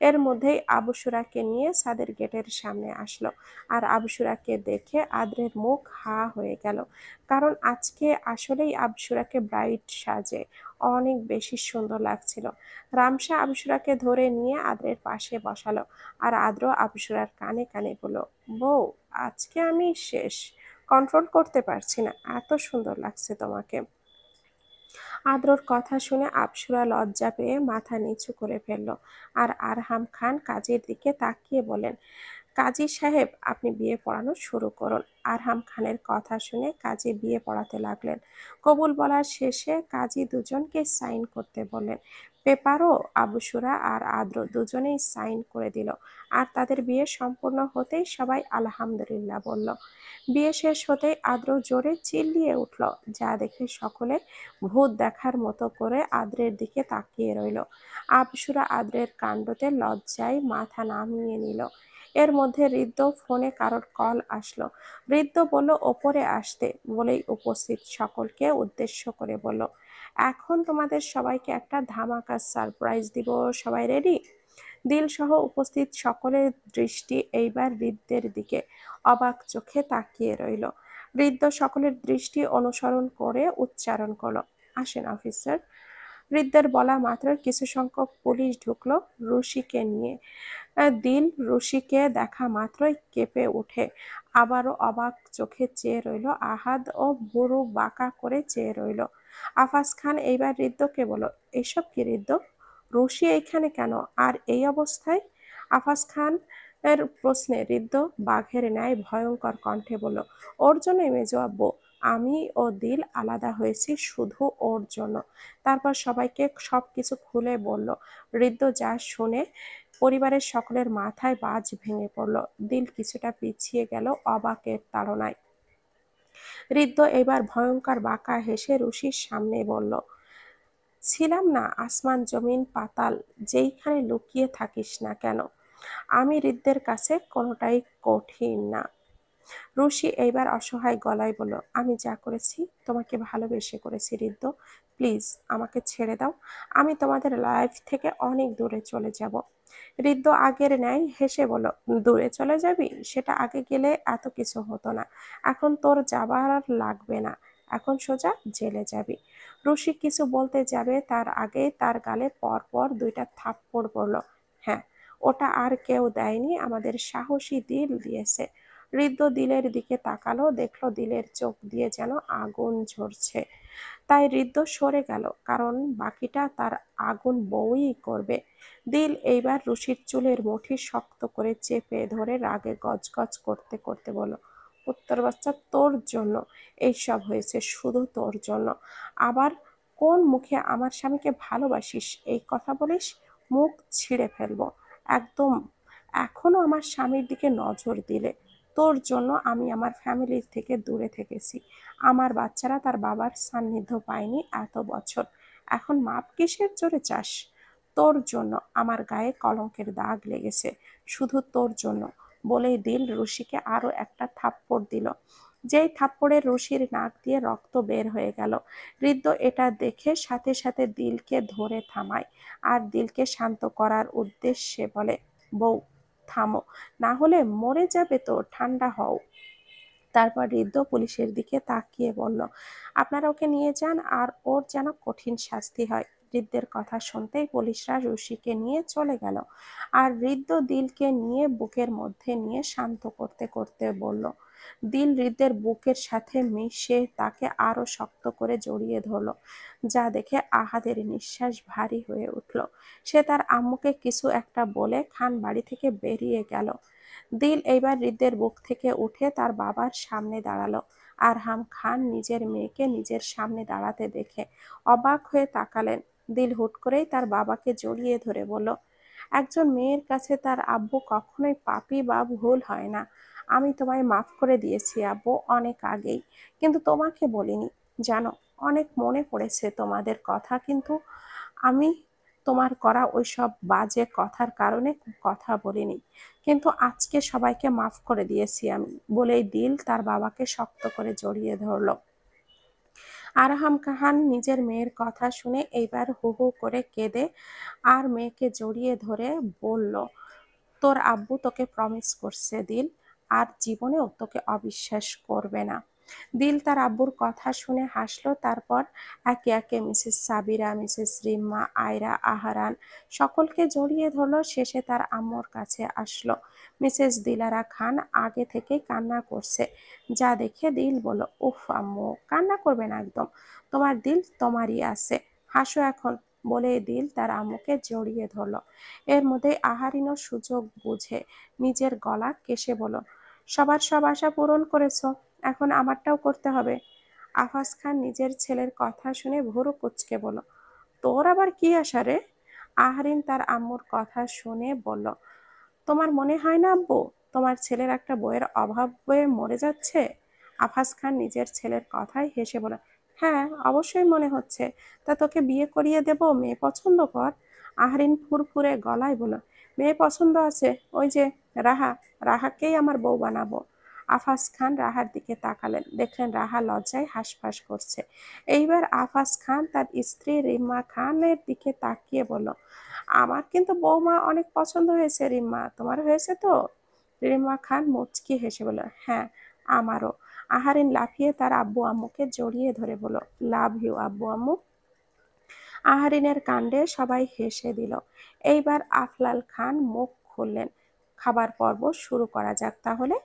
এর মধ্যেই আবুসুরাকে নিয়ে সাদের গেটের সামনে আসলো, আর আবুসুরাকে দেখে আদ্রের মুখ হা হয়ে গেল, কারণ আজকে আসলেই আবসুরাকে ব্রাইট সাজে অনেক বেশি সুন্দর লাগছিল। রামসা আবসুরাকে ধরে নিয়ে আদ্রের পাশে বসালো, আর আদ্র আবসুরার কানে কানে বলল, বউ, আজকে আমি শেষ, কন্ট্রোল করতে পারছি না, এত সুন্দর লাগছে তোমাকে। আদ্রর কথা শুনে আবসুরা লজ্জা পেয়ে মাথা নিচু করে ফেলল, আর আরহাম খান কাজের দিকে তাকিয়ে বলেন, কাজী সাহেব, আপনি বিয়ে পড়ানো শুরু করুন। আরহাম খানের কথা শুনে কাজী বিয়ে পড়াতে লাগলেন। কবুল বলার শেষে কাজী দুজনকে সাইন করতে বললেন। পেপারও আবুসুরা আর আদ্র দুজনেই সাইন করে দিল। আর তাদের বিয়ে সম্পূর্ণ হতেই সবাই আলহামদুলিল্লাহ বলল। বিয়ে শেষ হতেই আদ্র জোরে চিল্লিয়ে উঠল, যা দেখে সকলে ভূত দেখার মতো করে আদ্রের দিকে তাকিয়ে রইল। আবসুরা আদ্রের কাণ্ডতে লজ্জায় মাথা নামিয়ে নিল। এর মধ্যে হৃদ্য ফোনে কারোর কল আসলো। হৃদ্য বলল ওপরে আসতে, বলেই উপস্থিত সকলকে উদ্দেশ্য করে বলল, এখন তোমাদের সবাইকে একটা ধামাকা সারপ্রাইজ দিব, সবাই রেডি? দিল সহ উপস্থিত সকলের দৃষ্টি এইবার হৃদ্যের দিকে অবাক চোখে তাকিয়ে রইল। হৃদ্য সকলের দৃষ্টি অনুসরণ করে উচ্চারণ করলো, আসেন অফিসার। হৃদ্যের বলা মাত্র কিছু সংখ্যক পুলিশ ঢুকলো রুশিকে নিয়ে। দিল রুশিকে দেখা মাত্রই কেঁপে ওঠে। আবারও অবাক চোখে চেয়ে রইল আহাদ ও বুড়ো বাঁকা করে চেয়ে রইল। আফাজ খান এইবার হৃদ্যকে বলল, এসব কি হৃদ্য? রুশি এইখানে কেন, আর এই অবস্থায়? আফাজ খান এর প্রশ্নে হৃদ্য বাঘের ন্যায় ভয়ঙ্কর কণ্ঠে বলল, ওর জন্যই মেজো আব্বু, আমি ও দিল আলাদা হয়েছি শুধু ওর জন্য। তারপর সবাইকে সবকিছু খুলে বলল। হৃদ্য যা শুনে পরিবারের সকলের মাথায় বাজ ভেঙে পড়ল। দিল কিছুটা পিছিয়ে গেল অবাকের তাড়নায়। হৃদ্য এবার ভয়ঙ্কর বাঁকা হেসে রুশির সামনে বলল, ছিলাম না আসমান জমিন পাতাল, যেইখানে লুকিয়ে থাকিস না কেন, আমি হৃদ্যের কাছে কোনোটাই কঠিন না। রুশি এইবার অসহায় গলায় বলল, আমি যা করেছি তোমাকে ভালোবেসে করেছি হৃদ্য, প্লিজ আমাকে ছেড়ে দাও, আমি তোমাদের লাইফ থেকে অনেক দূরে চলে যাব। হৃদ্য আগের ন্যায় হেসে বলল, দূরে চলে যাবি? সেটা আগে গেলে এত কিছু হতো না, এখন তোর যাবার আর লাগবে না, এখন সোজা জেলে যাবি। রুশি কিছু বলতে যাবে তার আগে তার গালে পর পর দুইটা থাপ্পড় পড়ল। হ্যাঁ, ওটা আর কেউ দেয়নি, আমাদের সাহসী দিল দিয়েছে। হৃদ্য দিলের দিকে তাকালো, দেখলো দিলের চোখ দিয়ে যেন আগুন ঝরছে। তাই হৃদ্য সরে গেল, কারণ বাকিটা তার আগুন বউই করবে। দিল এইবার রুশির চুলের মুঠি শক্ত করে চেপে ধরে রাগে গজগজ করতে করতে বলল, উত্তর বাচ্চা, তোর জন্য এইসব হয়েছে, শুধু তোর জন্য। আবার কোন মুখে আমার স্বামীকে ভালোবাসিস এই কথা বলিস? মুখ ছিঁড়ে ফেলবো একদম। এখনো আমার স্বামীর দিকে নজর দিলে। তোর জন্য আমি আমার ফ্যামিলির থেকে দূরে থেকেছি, আমার বাচ্চারা তার বাবার সান্নিধ্য পায়নি এত বছর, এখন মাপ কিসের জোরে চাস? তোর জন্য আমার গায়ে কলঙ্কের দাগ লেগেছে, শুধু তোর জন্য। বলেই দিল রুশিকে আরো একটা থাপ্পড় দিল। যেই থাপ্পড়ে রুশির নাক দিয়ে রক্ত বের হয়ে গেল। হৃদ্য এটা দেখে সাথে সাথে দিলকে ধরে থামায়, আর দিলকে শান্ত করার উদ্দেশ্যে বলে, বউ থামো, না হলে মরে যাবে তো, ঠান্ডা হও। তারপর হৃদ্য পুলিশের দিকে তাকিয়ে বলল, আপনারা ওকে নিয়ে যান, আর ওর যেন কঠিন শাস্তি হয়। হৃদ্যের কথা শুনতেই পুলিশরা রুশিকে নিয়ে চলে গেল। আর হৃদ্য দিলকে নিয়ে বুকের মধ্যে নিয়ে শান্ত করতে করতে বলল। দিল হৃদ্যের বুকের সাথে মিশে তাকে আরো শক্ত করে জড়িয়ে ধরল, যা দেখে আহাদের নিঃশ্বাস ভারী হয়ে উঠল। সে তার আম্মুকে কিছু একটা বলে খান বাড়ি থেকে বেরিয়ে গেল। দিল এইবার হৃদ্যের বুক থেকে উঠে তার বাবার সামনে দাঁড়ালো। আরহাম খান নিজের মেয়েকে নিজের সামনে দাঁড়াতে দেখে অবাক হয়ে তাকালেন। দিল হুট করেই তার বাবাকে জড়িয়ে ধরে বলল, একজন মেয়ের কাছে তার আব্বু কখনোই পাপী বা ভুল হয় না। আমি তোমায় মাফ করে দিয়েছি আব্বু, অনেক আগেই, কিন্তু তোমাকে বলিনি। জানো, অনেক মনে পড়েছে তোমাদের কথা, কিন্তু আমি তোমার করা ওইসব বাজে কথার কারণে কথা বলিনি, কিন্তু আজকে সবাইকে মাফ করে দিয়েছি আমি। বলেই দিল তার বাবাকে শক্ত করে জড়িয়ে ধরল। আরহাম খান নিজের মেয়ের কথা শুনে এইবার হু হু করে কেঁদে আর মেয়েকে জড়িয়ে ধরে বলল, তোর আব্বু তোকে প্রমিস করছে দিল, আর জীবনেও তোকে অবিশ্বাস করবে না। দিল তার আব্বুর কথা শুনে হাসলো। তারপর একে একে মিসেস সাবিরা, মিসেস রিম্মা, আয়রা, আহারান সকলকে জড়িয়ে ধরলো। শেষে তার আম্মুর কাছে আসলো। মিসেস দিলারা খান আগে থেকেই কান্না করছে, যা দেখে দিল বলল, উফ আম্মু, কান্না করবে না একদম, তোমার দিল তোমারই আছে, হাসো এখন। বলে দিল তার আম্মুকে জড়িয়ে ধরল। এর মধ্যে আহারিনও সুযোগ বুঝে নিজের গলা কেশে বলল, সবার সব আশা পূরণ করেছো, এখন আমারটাও করতে হবে। আফাজ খান নিজের ছেলের কথা শুনে ভুরু কুঁচকে বলল, তোর আবার কি আশা রে? আহরিন তার আম্মুর কথা শুনে বলল, তোমার মনে হয় না আব্বু, তোমার ছেলের একটা বইয়ের অভাবে মরে যাচ্ছে? আফাজ খান নিজের ছেলের কথায় হেসে বলে, হ্যাঁ অবশ্যই মনে হচ্ছে। তা তোকে বিয়ে করিয়ে দেব, মেয়ে পছন্দ কর। আহরিন ফুরফুরে গলায় বলল, মেয়ে পছন্দ আছে, ওই যে রাহা, রাহাকেই আমার বউ বানাবো। আফাজ খান রাহার দিকে তাকালেন, দেখলেন রাহা লজ্জায় হাঁসফাঁস করছে। এইবার আফাজ খান তার স্ত্রী রিম্মা খানের দিকে তাকিয়ে বলল, আমার কিন্তু বৌমা অনেক পছন্দ হয়েছে রিম্মা, তোমার হয়েছে তো? রিম্মা খান মুচকি হেসে বলল, হ্যাঁ আমারও। আহারিন লাফিয়ে তার আব্বু আম্মুকে জড়িয়ে ধরে বলল, লাভ ইউ আব্বু আম্মু। আহারিনের কাণ্ডে সবাই হেসে দিল। এইবার আফলাল খান মুখ খুললেন, খাবার পর্ব শুরু করা যাক তাহলে।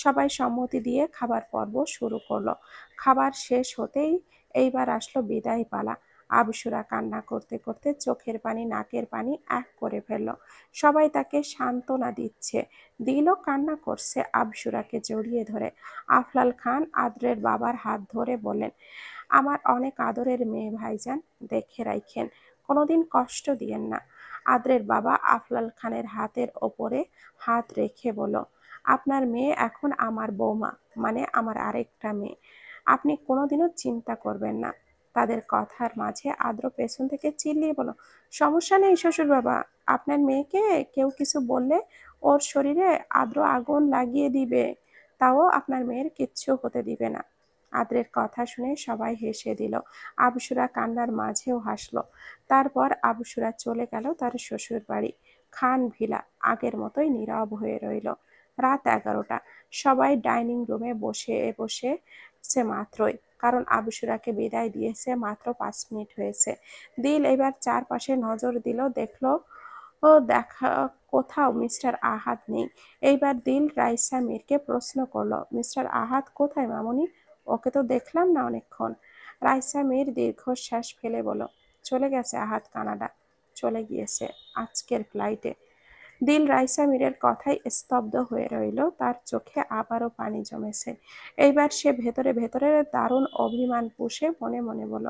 সবাই সম্মতি দিয়ে খাবার পর্ব শুরু করলো। খাবার শেষ হতেই এইবার আসলো বিদায় পালা। আবসুরা কান্না করতে করতে চোখের পানি নাকের পানি এক করে ফেলল। সবাই তাকে সান্ত্বনা দিচ্ছে। দিলও কান্না করছে আবসুরাকে জড়িয়ে ধরে। আফলাল খান আদ্রের বাবার হাত ধরে বললেন, আমার অনেক আদরের মেয়ে ভাইজান, দেখে রাখেন, কোনোদিন কষ্ট দিয়েন না। আদ্রের বাবা আফলাল খানের হাতের ওপরে হাত রেখে বলল, আপনার মেয়ে এখন আমার বৌমা, মানে আমার আরেকটা মেয়ে, আপনি কোনোদিনও চিন্তা করবেন না। তাদের কথার মাঝে আদ্র পেছন থেকে চিল্লিয়ে বলল, সমস্যা নেই শ্বশুর বাবা, আপনার মেয়েকে কেউ কিছু বললে ওর শরীরে আদ্র আগুন লাগিয়ে দিবে, তাও আপনার মেয়ের কিচ্ছু হতে দিবে না। আদ্রের কথা শুনে সবাই হেসে দিল। আবসুরা কান্নার মাঝেও হাসলো। তারপর আবসুরা চলে গেল তার শ্বশুর বাড়ি। খান ভিলা আগের মতোই নীরব হয়ে রইল। রাত 11টা। সবাই ডাইনিং রুমে বসে বসে মাত্রই, কারণ আবসুরাকে বিদায় দিয়েছে মাত্র 5 মিনিট হয়েছে। দিল এবার চারপাশে নজর দিল, দেখলো ও দেখা কোথাও মিস্টার আহাদ নেই। এইবার দিল রাইসা মীরকে প্রশ্ন করলো, মিস্টার আহাদ কোথায় মামুনি? ওকে তো দেখলাম না অনেকক্ষণ। রাইসা মীর দীর্ঘশ্বাস ফেলে বলল, চলে গেছে আহাদ কানাডা, চলে গিয়েছে আজকের ফ্লাইটে। দিল রাইসা মীরের কথায় স্তব্ধ হয়ে রইল, তার চোখে আবারও পানি জমেছে। এইবার সে ভেতরে ভেতরে দারুণ অভিমান পুষে মনে মনে বলল,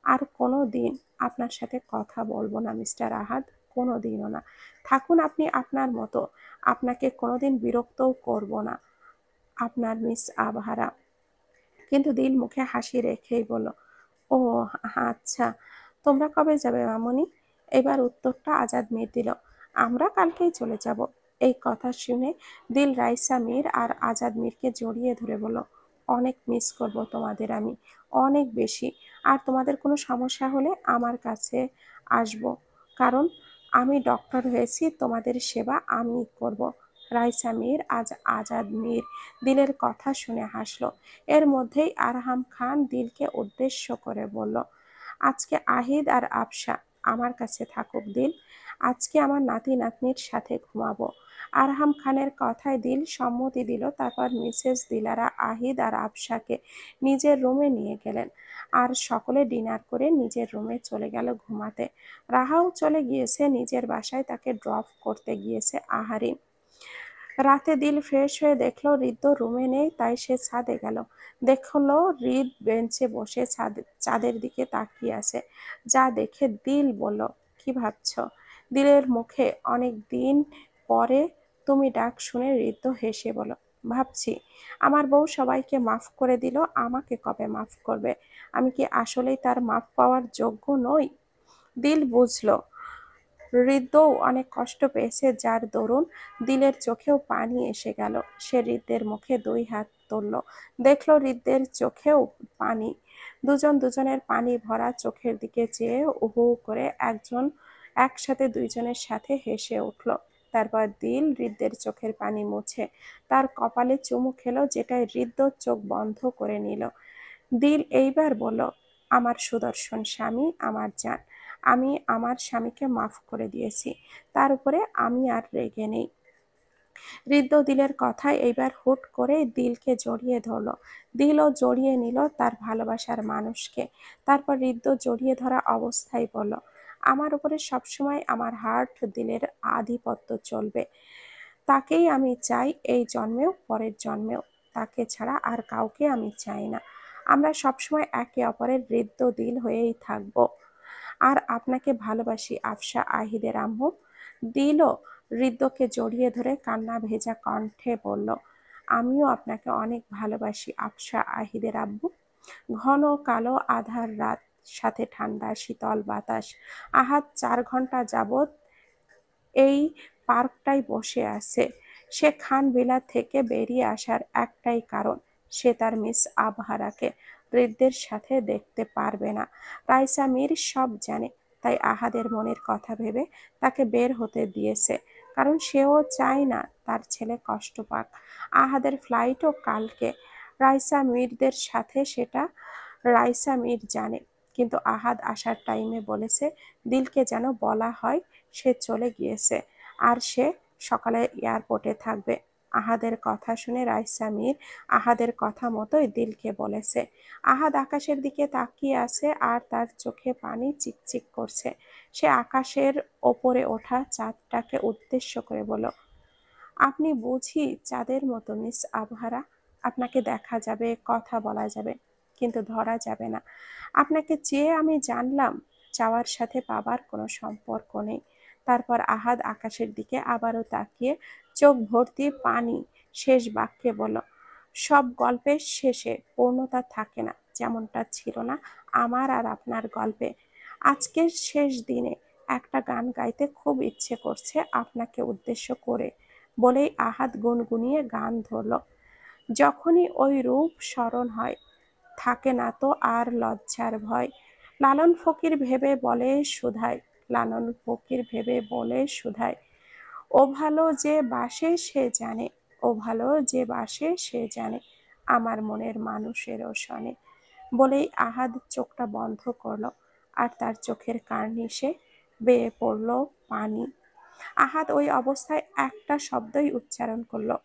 আর কোনো দিন আপনার সাথে কথা বলবো না মিস্টার আহাদ, কোনো দিনও না। থাকুন আপনি আপনার মতো, আপনাকে কোনোদিন বিরক্তও করব না, আপনার মিস আবহারা। কিন্তু দিল মুখে হাসি রেখেই বলল, ও আচ্ছা, তোমরা কবে যাবে মামুনি? এবার উত্তরটা আজাদ মীর দিল, আমরা কালকেই চলে যাব। এই কথা শুনে দিল রাইসা মীর আর আজাদ মীরকে জড়িয়ে ধরে বলল, অনেক মিস করব তোমাদের আমি, অনেক বেশি। আর তোমাদের কোনো সমস্যা হলে আমার কাছে আসবো, কারণ আমি ডক্টর হয়েছি, তোমাদের সেবা আমি করব। রাইসা মীর আজ আজাদ মীর দিলের কথা শুনে হাসলো। এর মধ্যেই আরহাম খান দিলকে উদ্দেশ্য করে বলল, আজকে আহিদ আর আবসা আমার কাছে থাকুক দিল, আজকে আমার নাতি নাতনির সাথে ঘুমাবো। আরহাম খানের কথায় দিল সম্মতি দিল। তারপর মিসেস দিলারা আহিদ আর আবসাকে নিজের রুমে নিয়ে গেলেন, আর সকলে ডিনার করে নিজের রুমে চলে গেল ঘুমাতে। রাহাও চলে গিয়েছে নিজের বাসায়, তাকে ড্রপ করতে গিয়েছে আহারিন। রাতে দিল ফ্রেশ হয়ে দেখলো হৃদ রুমে নেই, তাই সে ছাদে গেল। দেখলো হৃদ বেঞ্চে বসে চাঁদের দিকে তাকিয়ে আছে। যা দেখে দিল বলল, কি ভাবছো? দিলের মুখে অনেক দিন পরে তুমি ডাক শুনে হৃদ হেসে বলল, ভাবছি আমার বউ সবাইকে মাফ করে দিল, আমাকে কবে মাফ করবে? আমি কি আসলেই তার মাফ পাওয়ার যোগ্য নই? দিল বুঝলো হৃদও অনেক কষ্ট পেয়েছে, যার দরুন দিলের চোখেও পানি এসে গেল। সে হৃদের মুখে 2 হাত তুলল, দেখলো হৃদের চোখেও পানি। দুজন দুজনের পানি ভরা চোখের দিকে চেয়ে উহু করে একসাথে দুইজনের সাথে হেসে উঠল। তারপর দিল হৃদের চোখের পানি মুছে তার কপালে চুমু খেলো, যেটায় হৃদ চোখ বন্ধ করে নিল। দিল এইবার বলল, আমার সুদর্শন স্বামী, আমার জান, আমি আমার স্বামীকে মাফ করে দিয়েছি, তার উপরে আমি আর রেগে নেই। হৃদ দিলের কথায় এইবার হুট করে দিলকে জড়িয়ে ধরল। দিলও জড়িয়ে নিল তার ভালোবাসার মানুষকে। তারপর হৃদ জড়িয়ে ধরা অবস্থায় বলল, আমার উপরে সবসময় আমার হার্ট দিলের আধিপত্য চলবে। তাকেই আমি চাই, এই জন্মেও পরের জন্মেও। তাকে ছাড়া আর কাউকে আমি চাই না। আমরা সবসময় একে অপরের হৃদ্য দিল হয়েই থাকবো। আর আপনাকে ভালোবাসি আফসা আহিদের আম্মু। দিলও হৃদ্যকে জড়িয়ে ধরে কান্না ভেজা কণ্ঠে বলল, আমিও আপনাকে অনেক ভালোবাসি আফসা আহিদের আব্বু। ঘন কালো আধার রাত, সাথে ঠান্ডা শীতল বাতাস। আহাদ 4 ঘন্টা যাবৎ এই পার্কটায় বসে আছে। সে খান বিলাত থেকে বেরিয়ে আসার একটাই কারণ, সে তার মিস আবহারাকে হৃদ্যের সাথে দেখতে পারবে না। রাইসা মীর সব জানে, তাই আহাদের মনের কথা ভেবে তাকে বের হতে দিয়েছে, কারণ সেও চায় না তার ছেলে কষ্ট পাক। আহাদের ফ্লাইটও কালকে। রাইসা মীরদের সাথে, সেটা রাইসা মীর জানে, কিন্তু আহাদ আসার টাইমে বলেছে দিলকে যেন বলা হয় সে চলে গিয়েছে আর সে সকালে এয়ারপোর্টে থাকবে। আহাদের কথা শুনে রাইসা মীর আহাদের কথা মতোই দিলকে বলেছে। আহাদ আকাশের দিকে তাকিয়ে আছে আর তার চোখে পানি চিকচিক করছে। সে আকাশের ওপরে ওঠা চাঁদটাকে উদ্দেশ্য করে বলল, আপনি বুঝি চাঁদের মতো মিস আবহারা? আপনাকে দেখা যাবে, কথা বলা যাবে, কিন্তু ধরা যাবে না। আপনাকে চেয়ে আমি জানলাম চাওয়ার সাথে পাবার কোনো সম্পর্ক নেই। তারপর আহাদ আকাশের দিকে আবারও তাকিয়ে চোখ ভর্তি পানি শেষ বাক্যে বলল, সব গল্পের শেষে পূর্ণতা থাকে না, যেমনটা ছিল না আমার আর আপনার গল্পে। আজকের শেষ দিনে একটা গান গাইতে খুব ইচ্ছে করছে আপনাকে উদ্দেশ্য করে। বলেই আহাদ গুনগুনিয়ে গান ধরল, যখনই ওই রূপ স্মরণ হয়, থাকে না তো আর লজ্জার ভয়। লালন ফকির ভেবে বলে সুধায়, লালন ফকির ভেবে বলে সুধায়, ও ভালো যে বাসে সে জানে, ও ভালো যে বাসে সে জানে, আমার মনের মানুষেরও শনে। বলেই আহাদ চোখটা বন্ধ করলো, আর তার চোখের কার্নিশে বেয়ে পড়ল পানি। আহাদ ওই অবস্থায় একটা শব্দই উচ্চারণ করলো,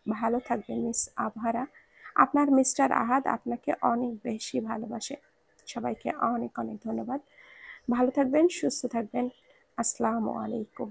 ভালো থাকবেন মিস আবহারা। আপনার মিস্টার আহাদ আপনাকে অনেক বেশি ভালোবাসে। সবাইকে অনেক অনেক ধন্যবাদ। ভালো থাকবেন, সুস্থ থাকবেন। আসসালামু আলাইকুম।